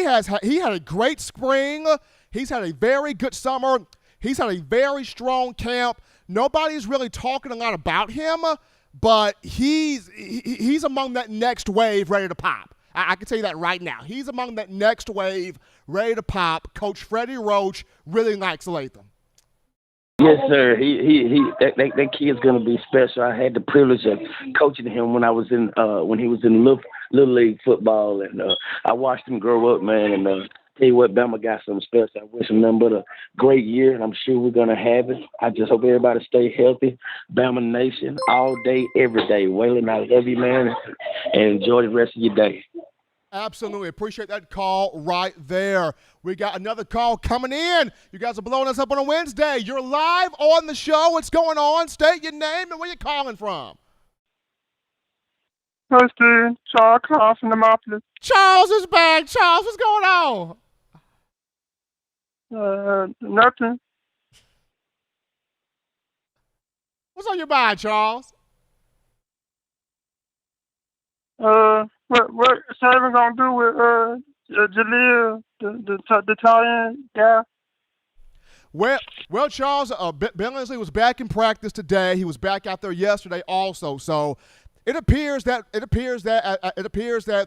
had a great spring. He's had a very good summer. He's had a very strong camp. Nobody's really talking a lot about him, but he's among that next wave ready to pop. I can tell you that right now. He's among that next wave ready to pop. Coach Freddie Roach really likes Latham. Yes, sir. That kid's gonna be special. I had the privilege of coaching him when he was in little league football, and I watched him grow up, man. And tell you what, Bama got something special. I wish him nothing but a great year, and I'm sure we're gonna have it. I just hope everybody stay healthy. Bama Nation, all day, every day. Waylon, I love you, man, and enjoy the rest of your day. Absolutely. Appreciate that call right there. We got another call coming in. You guys are blowing us up on a Wednesday. You're live on the show. What's going on? State your name and where you calling from. Hey, Steve. Charles calling from Demopolis. Charles is back. Charles, what's going on? Nothing. What's on your mind, Charles? What Saban gonna do with Jaleel, the tight end guy? Well, Charles, Billingsley was back in practice today. He was back out there yesterday also. So it appears that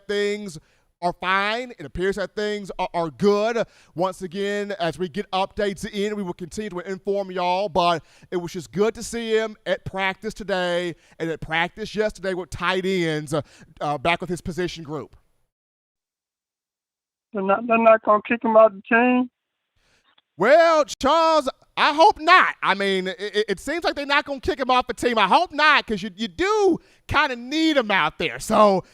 things are fine. It appears that things are good. Once again, as we get updates in, we will continue to inform y'all, but it was just good to see him at practice today and at practice yesterday with tight ends back with his position group. They're not going to kick him out of the team? Well, Charles, I hope not. I mean, it seems like they're not going to kick him off the team. I hope not, because you do kind of need him out there. So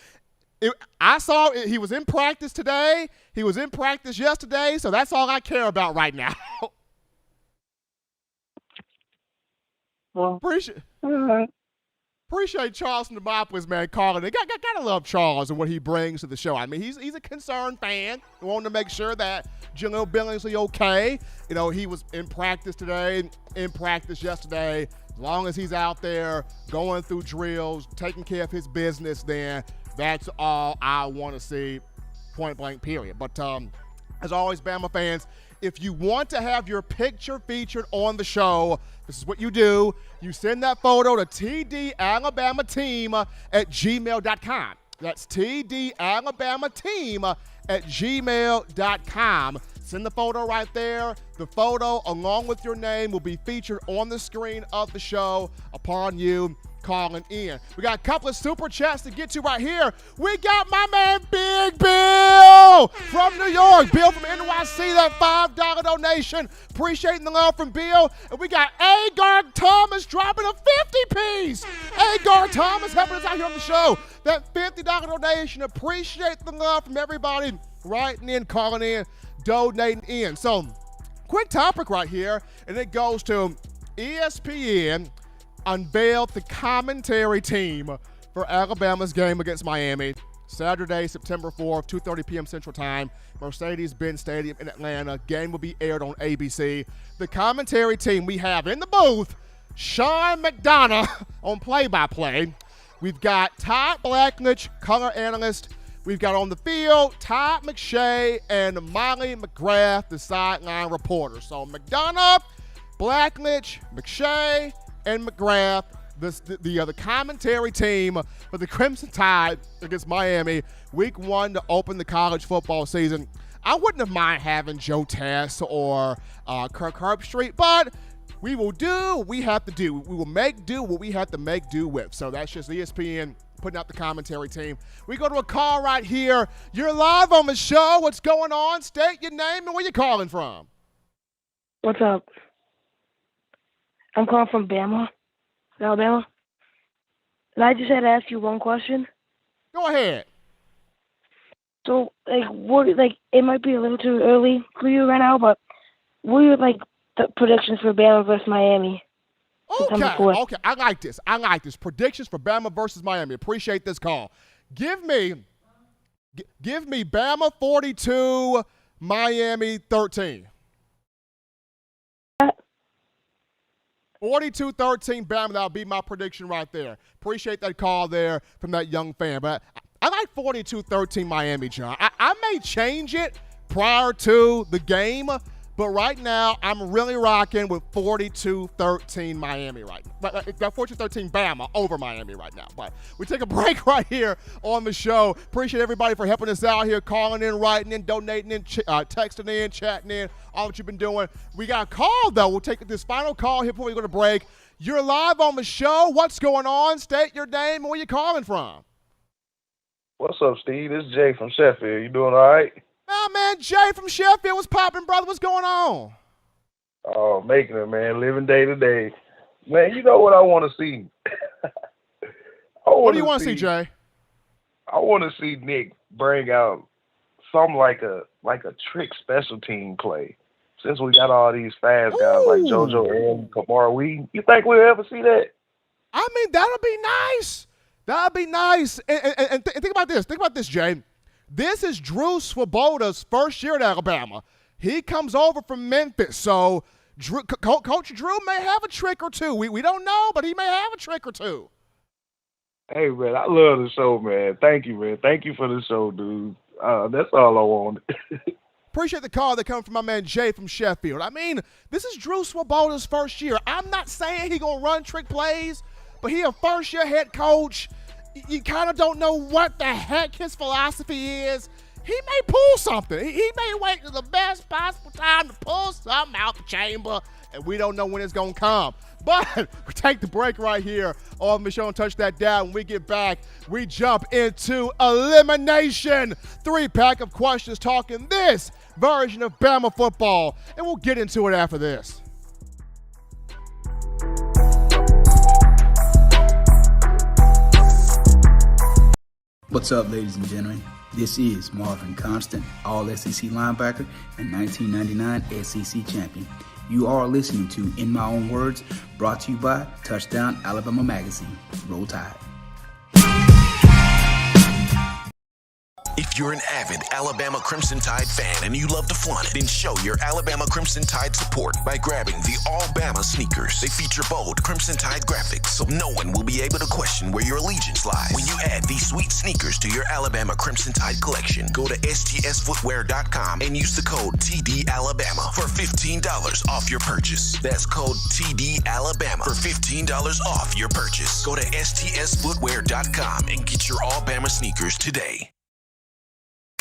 I saw he was in practice today. He was in practice yesterday, so that's all I care about right now. Well, appreciate Charles from the Mopolis, man, calling. Gotta love Charles and what he brings to the show. I mean, he's a concerned fan. He wanted to make sure that Jamil Billingsley okay. You know, he was in practice today, in practice yesterday. As long as he's out there going through drills, taking care of his business, then that's all I want to see, point blank, period. But as always, Bama fans, if you want to have your picture featured on the show, this is what you do. You send that photo to tdalabamateam@gmail.com. That's tdalabamateam@gmail.com. Send the photo right there. The photo, along with your name, will be featured on the screen of the show upon you calling in. We got a couple of super chats to get to right here. We got my man Big Bill from New York. Bill from NYC, that $5 donation. Appreciating the love from Bill. And we got Agar Thomas dropping a 50-piece. Agar Thomas helping us out here on the show. That $50 donation. Appreciate the love from everybody writing in, calling in, donating in. So, quick topic right here, and it goes to ESPN unveiled the commentary team for Alabama's game against Miami. Saturday, September 4th, 2:30 p.m. Central Time, Mercedes-Benz Stadium in Atlanta. Game will be aired on ABC. The commentary team we have in the booth, Sean McDonough on play-by-play. We've got Todd Blackledge, color analyst. We've got on the field Todd McShay and Molly McGrath, the sideline reporter. So McDonough, Blackledge, McShay, and McGrath, the commentary team for the Crimson Tide against Miami, week 1 to open the college football season. I wouldn't have mind having Joe Tess or Kirk Herbstreit, but we will do what we have to do. We will make do what we have to make do with. So that's just ESPN putting out the commentary team. We go to a call right here. You're live on the show. What's going on? State your name and where you calling from. What's up? I'm calling from Bama, Alabama. And I just had to ask you one question. Go ahead. So, it might be a little too early for you right now, but what are the predictions for Bama versus Miami? Okay, I like this. Predictions for Bama versus Miami. Appreciate this call. Give me Bama 42, Miami 13. 42-13 Bama, that'll be my prediction right there. Appreciate that call there from that young fan. But I like 42-13 Miami, John. I may change it prior to the game, but right now I'm really rocking with 42-13 Miami right now. 42-13 Bama over Miami right now. But we take a break right here on the show. Appreciate everybody for helping us out here, calling in, writing in, donating in, texting in, chatting in, all what you've been doing. We got a call, though. We'll take this final call here before we go to break. You're live on the show. What's going on? State your name and where you calling from. What's up, Steve? This is Jay from Sheffield. You doing all right? Oh, man, Jay from Sheffield. What's popping, brother? What's going on? Oh, making it, man. Living day to day. Man, you know what I want to see? What do you want to see, Jay? I want to see Nick bring out something like a trick special team play. Since we got all these fast guys like JoJo and Kamara Weed, you think we'll ever see that? I mean, that'll be nice. That'd be nice. And think about this. Think about this, Jay. This is Drew Swoboda's first year at Alabama. He comes over from Memphis, so Coach Drew may have a trick or two. We don't know, but he may have a trick or two. Hey, man, I love the show, man. Thank you, man. Thank you for the show, dude. That's all I wanted. Appreciate the call that comes from my man Jay from Sheffield. I mean, this is Drew Swoboda's first year. I'm not saying he's going to run trick plays, but he a first-year head coach. You kind of don't know what the heck his philosophy is. he may pull something. He may wait to the best possible time to pull something out the chamber, and we don't know when it's going to come. But we take the break right here on Michelle and Touch That Down. When we get back, we jump into Elimination. 3-pack of questions talking this version of Bama football, and we'll get into it after this. What's up, ladies and gentlemen? This is Marvin Constant, All-SEC linebacker and 1999 SEC champion. You are listening to In My Own Words, brought to you by Touchdown Alabama Magazine. Roll Tide. If you're an avid Alabama Crimson Tide fan and you love to flaunt it, then show your Alabama Crimson Tide support by grabbing the All-Bama sneakers. They feature bold Crimson Tide graphics, so no one will be able to question where your allegiance lies. When you add these sweet sneakers to your Alabama Crimson Tide collection, go to stsfootwear.com and use the code TDAlabama for $15 off your purchase. That's code TDAlabama for $15 off your purchase. Go to stsfootwear.com and get your All-Bama sneakers today.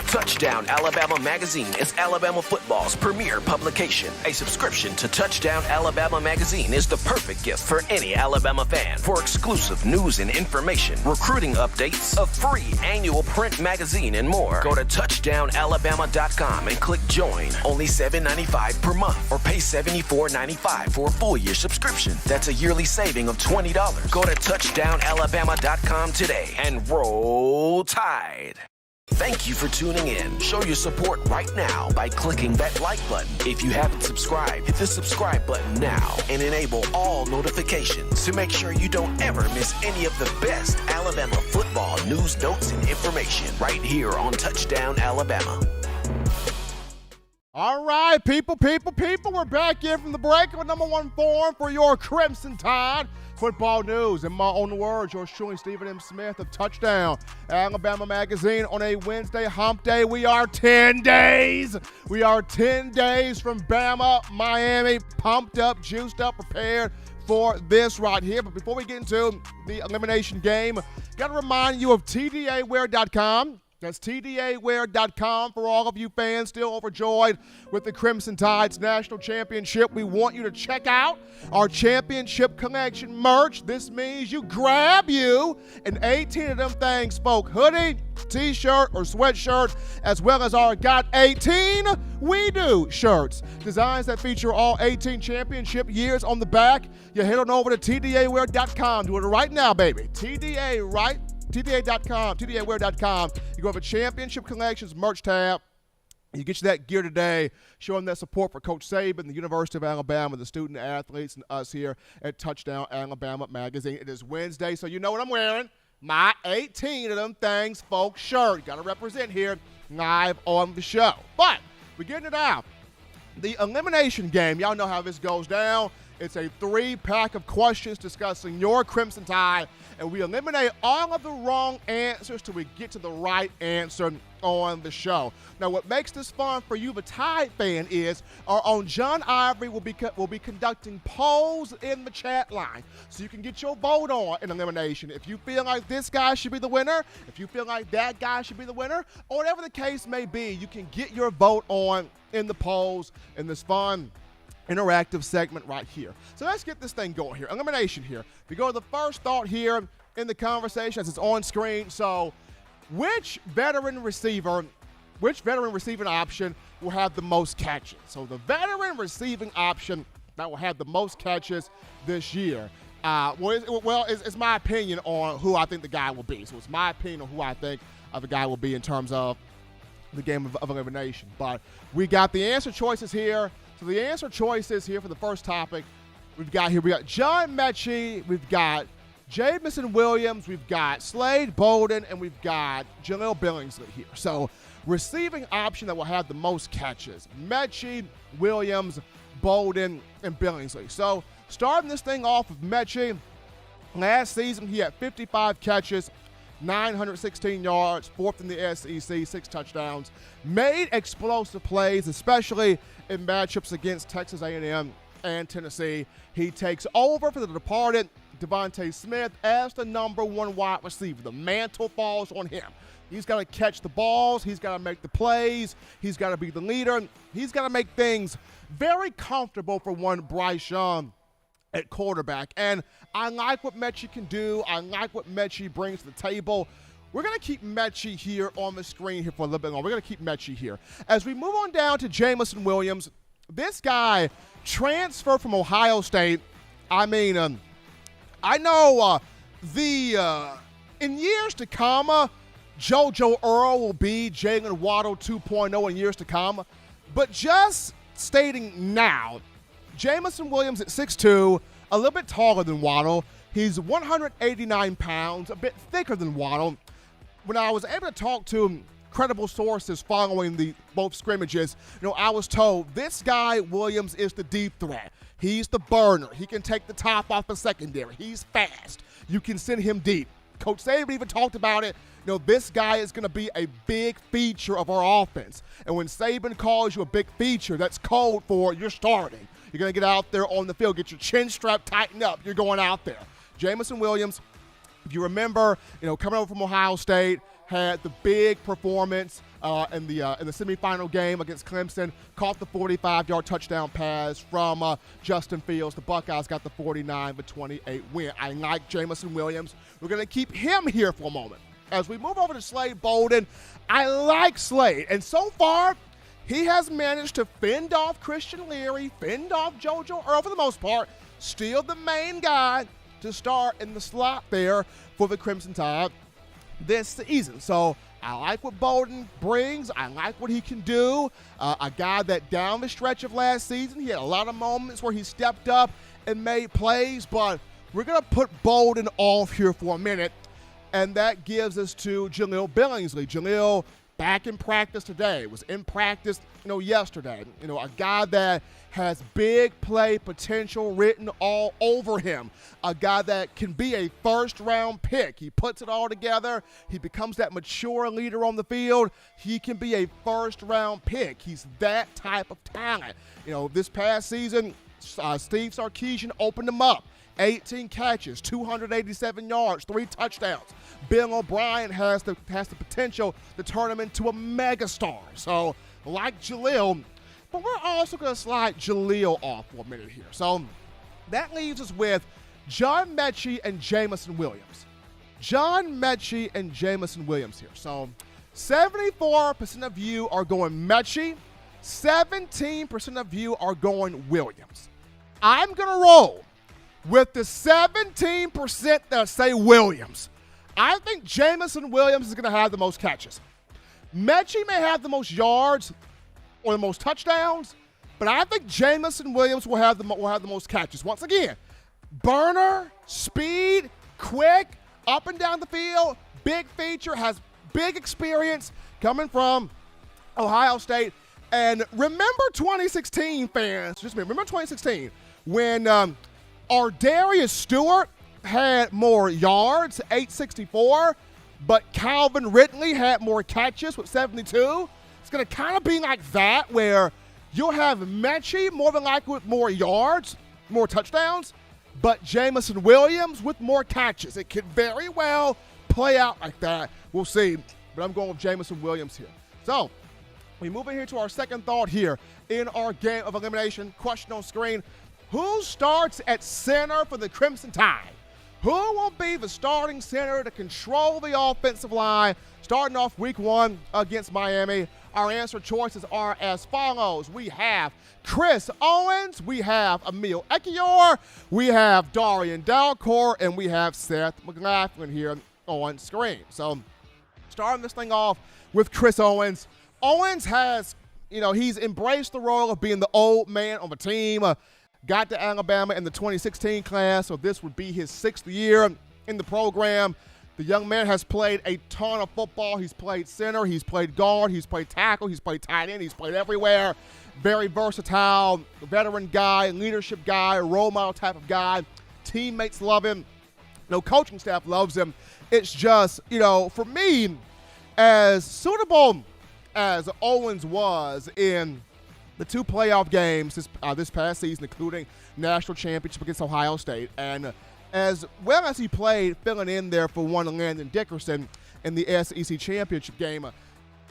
Touchdown Alabama Magazine is Alabama football's premier publication. A subscription to Touchdown Alabama Magazine is the perfect gift for any Alabama fan. For exclusive news and information, recruiting updates, a free annual print magazine, and more, go to touchdownalabama.com and click join. Only $7.95 per month, or pay $74.95 for a full year subscription. That's a yearly saving of $20. Go to touchdownalabama.com today and roll Tide. Thank you for tuning in. Show your support right now by clicking that like button. If you haven't subscribed, hit the subscribe button now and enable all notifications to make sure you don't ever miss any of the best Alabama football news, notes, and information right here on Touchdown Alabama. All right, people, we're back in from the break with number one forum for your Crimson Tide football news. In my own words, yours truly, Stephen M. Smith of Touchdown Alabama Magazine on a Wednesday hump day. We are 10 days. We are 10 days from Bama, Miami, pumped up, juiced up, prepared for this right here. But before we get into the elimination game, got to remind you of TDAwear.com. That's TDAwear.com for all of you fans still overjoyed with the Crimson Tide's national championship. We want you to check out our championship collection merch. This means you grab you an 18 of them things, folk, hoodie, t-shirt, or sweatshirt, as well as our Got 18 We Do shirts. Designs that feature all 18 championship years on the back. You head on over to TDAwear.com. Do it right now, baby. TDAwear.com. You go over to Championship Collections merch tab. You get you that gear today, showing that support for Coach Saban, the University of Alabama, the student athletes, and us here at Touchdown Alabama Magazine. It is Wednesday, so you know what I'm wearing. My 18 of them things, folks, shirt. Got to represent here live on the show. But we're getting it out. The elimination game, y'all know how this goes down. It's a 3-pack of questions discussing your Crimson Tide, and we eliminate all of the wrong answers till we get to the right answer on the show. Now, what makes this fun for you, the Tide fan, is our own John Ivory will be conducting polls in the chat line, so you can get your vote on in elimination. If you feel like this guy should be the winner, if you feel like that guy should be the winner, or whatever the case may be, you can get your vote on in the polls in this fun interactive segment right here. So let's get this thing going here. Elimination here. We go to the first thought here in the conversation as it's on screen. So which veteran receiving option will have the most catches? So the veteran receiving option that will have the most catches this year. It's my opinion on who I think the guy will be. So it's my opinion on who I think the guy will be in terms of the game of elimination. But we got the answer choices here. So the answer choices here for the first topic, we got John Metchi, we've got Jamison Williams, we've got Slade Bolden, and we've got Jamil Billingsley here. So receiving option that will have the most catches, Metchi, Williams, Bolden, and Billingsley. So starting this thing off with Metchi, last season he had 55 catches, 916 yards, fourth in the SEC, 6 touchdowns, made explosive plays, especially in matchups against Texas A&M and Tennessee. He takes over for the departed Devontae Smith as the number one wide receiver. The mantle falls on him. He's got to catch the balls. He's got to make the plays. He's got to be the leader. He's got to make things very comfortable for one Bryce Young at quarterback. And I like what Metchi can do. I like what Metchi brings to the table. We're going to keep Metchi here on the screen here for a little bit longer. We're going to keep Metchi here. As we move on down to Jamison Williams, this guy transferred from Ohio State. I mean, I know in years to come, JoJo Earl will be Jalen Waddle 2.0 in years to come. But just stating now, Jamison Williams at 6'2", a little bit taller than Waddle. He's 189 pounds, a bit thicker than Waddle. When I was able to talk to credible sources following the both scrimmages, I was told this guy, Williams, is the deep threat. He's the burner. He can take the top off the secondary. He's fast. You can send him deep. Coach Saban even talked about it. This guy is going to be a big feature of our offense. And when Saban calls you a big feature, that's code for you're starting. You're going to get out there on the field, get your chin strap tightened up. You're going out there. Jamison Williams, if you remember, coming over from Ohio State, had the big performance in the semifinal game against Clemson, caught the 45-yard touchdown pass from Justin Fields. The Buckeyes got the 49-28 win. I like Jamison Williams. We're going to keep him here for a moment. As we move over to Slade Bolden, I like Slade. And so far, he has managed to fend off Christian Leary, fend off JoJo Earl for the most part, still the main guy to start in the slot there for the Crimson Tide this season. So I like what Bolden brings. I like what he can do. A guy that down the stretch of last season, he had a lot of moments where he stepped up and made plays, but we're going to put Bolden off here for a minute, and that gives us to Jamil Billingsley. Jamil back in practice today, was in practice, yesterday. A guy that has big play potential written all over him. A guy that can be a first-round pick. He puts it all together. He becomes that mature leader on the field. He can be a first-round pick. He's that type of talent. This past season, Steve Sarkisian opened him up. 18 catches, 287 yards, 3 touchdowns. Bill O'Brien has the potential to turn him into a megastar. So, like Jaleel, but we're also going to slide Jaleel off for a minute here. So, that leaves us with John Metchi and Jamison Williams. John Metchi and Jamison Williams here. So, 74% of you are going Metchi, 17% of you are going Williams. I'm going to roll with the 17% that say Williams. I think Jamison Williams is going to have the most catches. Metchi may have the most yards or the most touchdowns, but I think Jamison Williams will have the most catches. Once again, burner, speed, quick, up and down the field, big feature, has big experience coming from Ohio State. And remember 2016, fans, remember 2016 when Ardarius Stewart had more yards, 864, but Calvin Ridley had more catches with 72. It's going to kind of be like that, where you'll have Metchi more than likely with more yards, more touchdowns, but Jamison Williams with more catches. It could very well play out like that. We'll see, but I'm going with Jamison Williams here. So we move in here to our second thought here in our game of elimination. Question on screen. Who starts at center for the Crimson Tide? Who will be the starting center to control the offensive line starting off week 1 against Miami? Our answer choices are as follows. We have Chris Owens, we have Emile Ekior, we have Darian Dalcourt, and we have Seth Mclaughlin here on screen. So starting this thing off with Chris Owens. Owens has, he's embraced the role of being the old man on the team. Got to Alabama in the 2016 class, so this would be his 6th year in the program. The young man has played a ton of football. He's played center, he's played guard, he's played tackle, he's played tight end, he's played everywhere. Very versatile, veteran guy, leadership guy, role model type of guy. Teammates love him. Coaching staff loves him. It's just, for me, as suitable as Owens was in the 2 playoff games this past season, including national championship against Ohio State, and as well as he played filling in there for one Landon Dickerson in the SEC championship game.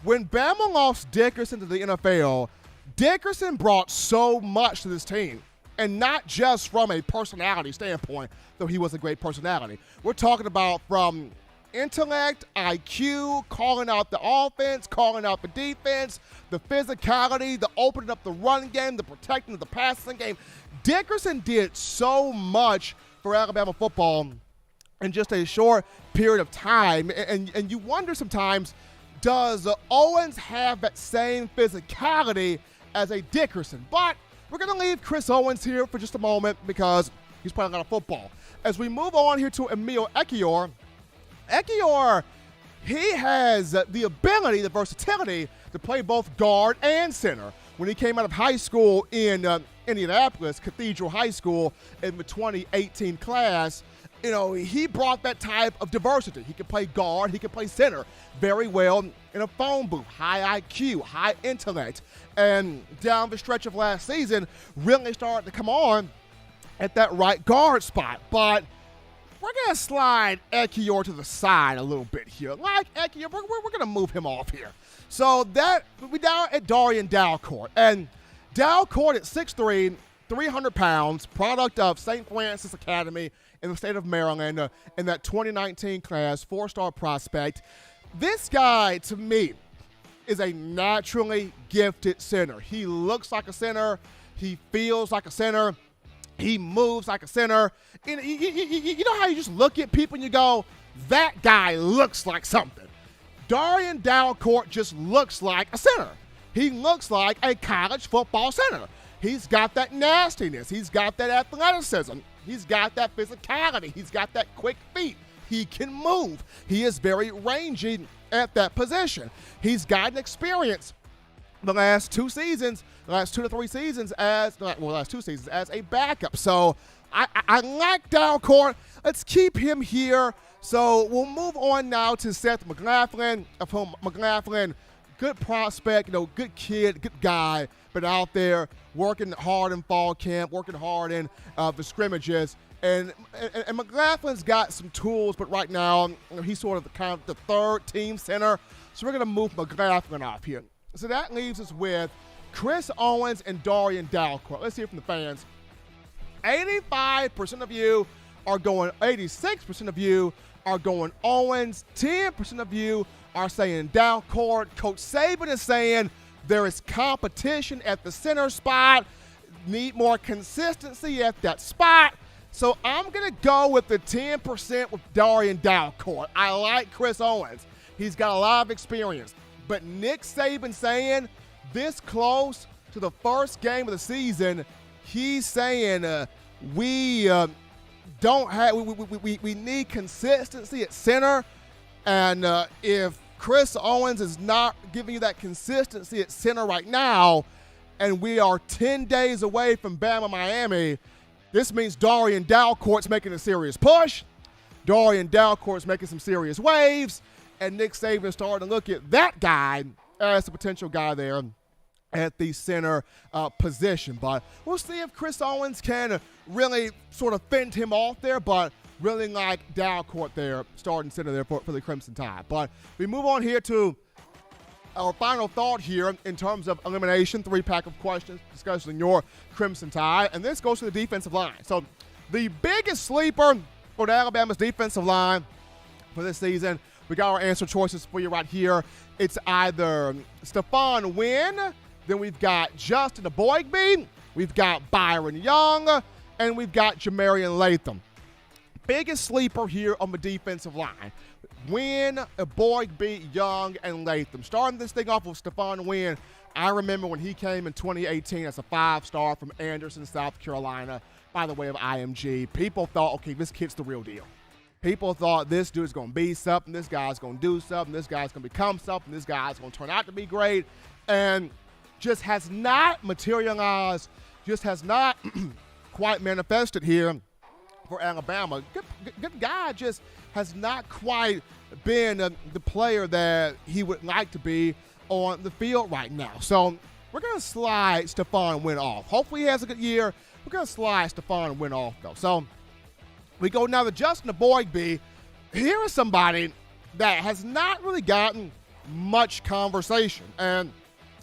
When Bama lost Dickerson to the NFL, Dickerson brought so much to this team, and not just from a personality standpoint, though he was a great personality. We're talking about from intellect, IQ, calling out the offense, calling out the defense, the physicality, the opening up the run game, the protecting of the passing game. Dickerson did so much for Alabama football in just a short period of time, and you wonder sometimes, does Owens have that same physicality as a Dickerson? But we're going to leave Chris Owens here for just a moment because he's playing a lot of football. As we move on here to Emile Ekior, he has the ability, the versatility to play both guard and center. When he came out of high school in Indianapolis, Cathedral High School, in the 2018 class, he brought that type of diversity. He could play guard, he could play center very well in a phone booth, high IQ, high intellect. And down the stretch of last season, really started to come on at that right guard spot. But we're going to slide Ekior to the side a little bit here. Like Ekior, we're going to move him off here. So we down at Darian Dalcourt. And Dalcourt at 6'3", 300 pounds, product of St. Francis Academy in the state of Maryland in that 2019 class, 4-star prospect. This guy, to me, is a naturally gifted center. He looks like a center. He feels like a center. He moves like a center. And you know how you just look at people and you go, that guy looks like something. Darian Dalcourt just looks like a center. He looks like a college football center. He's got that nastiness. He's got that athleticism. He's got that physicality. He's got that quick feet. He can move. He is very rangy at that position. He's gotten experience the last 2 seasons, the last 2 to 3 seasons last 2 seasons as a backup. So I like Dalcourt. Let's keep him here. So we'll move on now to Seth Mclaughlin. Of whom McLaughlin, good prospect, good kid, good guy, but out there working hard in fall camp, working hard in the scrimmages. And McLaughlin's got some tools, but right now he's sort of the third team center. So we're going to move McLaughlin off here. So that leaves us with Chris Owens and Darian Dalcourt. Let's hear from the fans. 85% of you are going, 86% of you are going Owens. 10% of you are saying Dalcourt. Coach Saban is saying there is competition at the center spot. Need more consistency at that spot. So I'm going to go with the 10% with Darian Dalcourt. I like Chris Owens. He's got a lot of experience. But Nick Saban saying this close to the first game of the season, he's saying we need consistency at center. And if Chris Owens is not giving you that consistency at center right now, and we are 10 days away from Bama, Miami, this means Darian Dalcourt's making a serious push. Darian Dalcourt's making some serious waves. And Nick Saban's starting to look at that guy as a potential guy there at the center position. But we'll see if Chris Owens can really sort of fend him off there, but really like Dalcourt there, starting center there for the Crimson Tide. But we move on here to our final thought here in terms of elimination, 3-pack of questions discussing your Crimson Tide, and this goes to the defensive line. So the biggest sleeper for the Alabama's defensive line for this season, we got our answer choices for you right here. It's either Stephon Wynn, then we've got Justin Aboigbe, we've got Byron Young, and we've got Jamarian Latham. Biggest sleeper here on the defensive line. Wynn, Aboigbe, Young, and Latham. Starting this thing off with Stephon Wynn, I remember when he came in 2018 as a 5-star from Anderson, South Carolina, by the way of IMG. People thought, okay, this kid's the real deal. People thought this dude's going to be something, this guy's going to do something, this guy's going to become something, this guy's going to turn out to be great, and just has not materialized, just has not quite manifested here for Alabama. Good guy, just has not quite been the player that he would like to be on the field right now. So we're going to slide Stephon Wynn off. Hopefully he has a good year. We're going to slide Stephon Wynn off, though. So We go now to Justin Eboigbe. Here is somebody that has not really gotten much conversation, and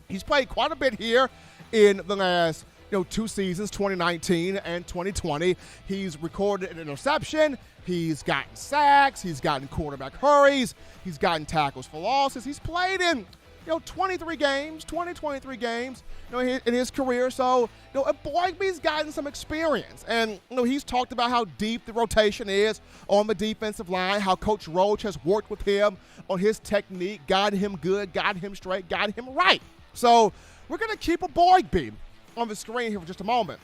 he's played quite a bit here in the last 2 seasons, 2019 and 2020. He's recorded an interception. He's gotten sacks. He's gotten quarterback hurries. He's gotten tackles for losses. He's played in 23 games in his career. So, Eboigbe's gotten some experience. And, he's talked about how deep the rotation is on the defensive line, how Coach Roach has worked with him on his technique, got him good, got him straight, got him right. So, we're going to keep Eboigbe on the screen here for just a moment.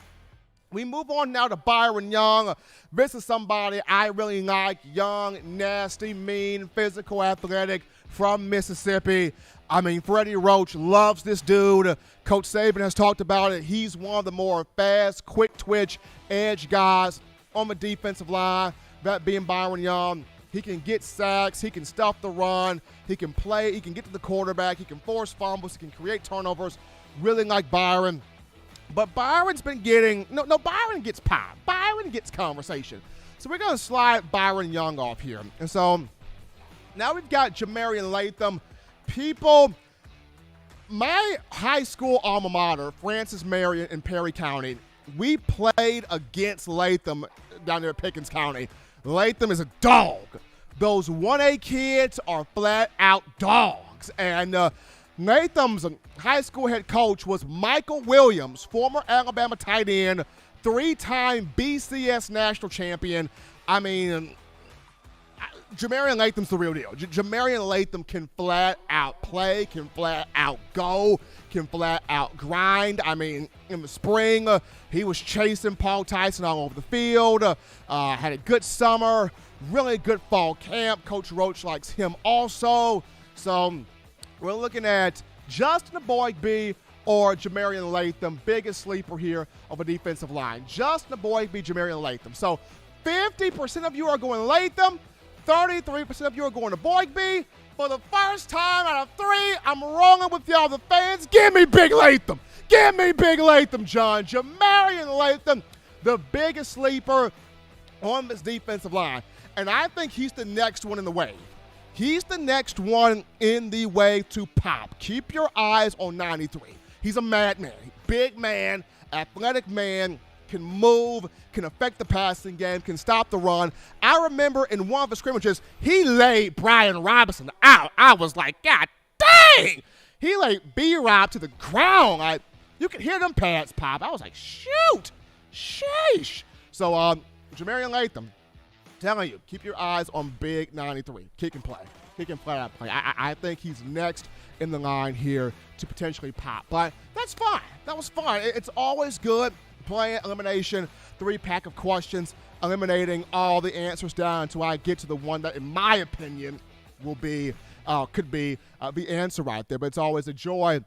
We move on now to Byron Young. This is somebody I really like. Young, nasty, mean, physical, athletic, from Mississippi. I mean, Freddie Roach loves this dude. Coach Saban has talked about it. He's one of the more fast, quick twitch, edge guys on the defensive line, that being Byron Young. He can get sacks. He can stuff the run. He can play. He can get to the quarterback. He can force fumbles. He can create turnovers. Really like Byron. But Byron's been getting Byron gets pop. Byron gets conversation. So we're going to slide Byron Young off here. And so now we've got Jamarian Latham. People, my high school alma mater, Francis Marion in Perry County, we played against Latham down there at Pickens County. Latham is a dog. Those 1A kids are flat out dogs. And Latham's high school head coach was Michael Williams, former Alabama tight end, 3-time BCS national champion. I mean, Jamarian Latham's the real deal. Jamarian Latham can flat out play, can flat out go, can flat out grind. I mean, in the spring, he was chasing Paul Tyson all over the field, had a good summer, really good fall camp. Coach Roach likes him also. So we're looking at Justin Eboigbe or Jamarian Latham, biggest sleeper here of a defensive line. Justin Eboigbe, Jamarian Latham. So 50% of you are going Latham, 33% of you are going to Eboigbe. For the first time out of 3, I'm rolling with y'all, the fans. Give me Big Latham. Give me Big Latham, John. Jamarian Latham, the biggest sleeper on this defensive line. And I think he's the next one in the wave. He's the next one in the wave to pop. Keep your eyes on 93. He's a madman. Big man, athletic man, can move, can affect the passing game, can stop the run. I remember in one of the scrimmages, he laid Brian Robinson out. I was like, God dang! He laid B-Rob to the ground. You could hear them pads pop. I was like, shoot! Sheesh! So, Jamarian Latham, telling you, keep your eyes on Big 93. Kick and play. Kick and flat out play. I think he's next in the line here to potentially pop. But that's fine. That was fine. It's always good playing elimination, 3-pack of questions, eliminating all the answers down until I get to the one that, in my opinion, will be, could be the answer right there. But it's always a joy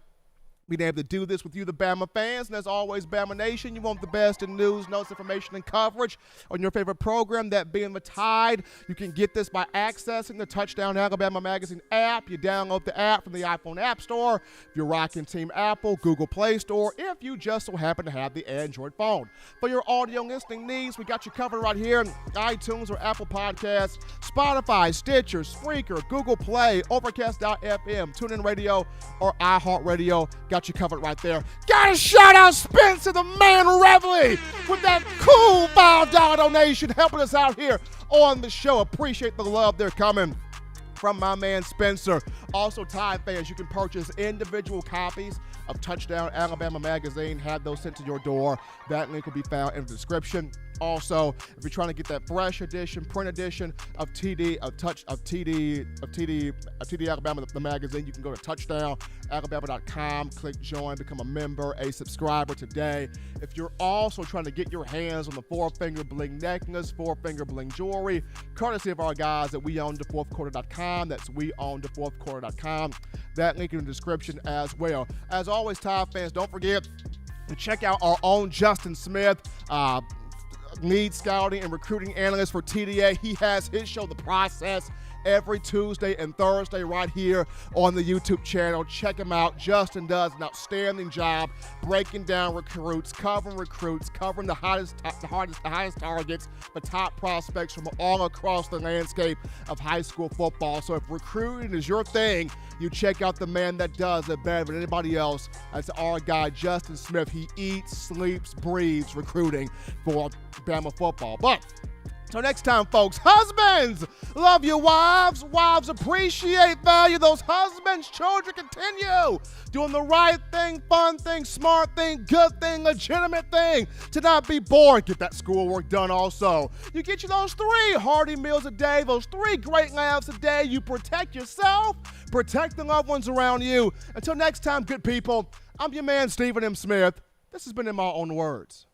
being able to do this with you, the Bama fans. And as always, Bama Nation, you want the best in news, notes, information, and coverage on your favorite program, that being the Tide. You can get this by accessing the Touchdown Alabama Magazine app. You download the app from the iPhone App Store. If you're rocking Team Apple, Google Play Store, if you just so happen to have the Android phone. For your audio listening needs, we got you covered right here in iTunes or Apple Podcasts, Spotify, Stitcher, Spreaker, Google Play, Overcast.fm, TuneIn Radio, or iHeartRadio. Got you covered right there. Gotta shout out Spencer the Man Reveley with that cool $5 donation helping us out here on the show. Appreciate the love they're coming from my man Spencer. Also, Tide fans, you can purchase individual copies of Touchdown Alabama Magazine. Have those sent to your door. That link will be found in the description. Also, if you're trying to get that fresh edition, print edition of TD Alabama, the magazine, you can go to touchdownalabama.com, click join, become a member, a subscriber today. If you're also trying to get your hands on the 4-finger bling necklace, 4-finger bling jewelry, courtesy of our guys at weownthefourthquarter.com. That's weownthefourthquarter.com. That link in the description as well. As always, Tide fans, don't forget to check out our own Justin Smith, lead scouting and recruiting analyst for TDA. He has his show, The Process, every Tuesday and Thursday right here on the YouTube channel. Check him out. Justin does an outstanding job breaking down recruits, covering the hottest targets, the top prospects from all across the landscape of high school football. So if recruiting is your thing, you check out the man that does it better than anybody else. That's our guy, Justin Smith. He eats, sleeps, breathes recruiting for Bama football. But so next time, folks, husbands, love your wives. Wives appreciate, value those husbands. Children continue doing the right thing, fun thing, smart thing, good thing, legitimate thing. To not be bored, get that schoolwork done also. You get you those 3 hearty meals a day, those 3 great laughs a day. You protect yourself, protect the loved ones around you. Until next time, good people, I'm your man, Stephen M. Smith. This has been In My Own Words.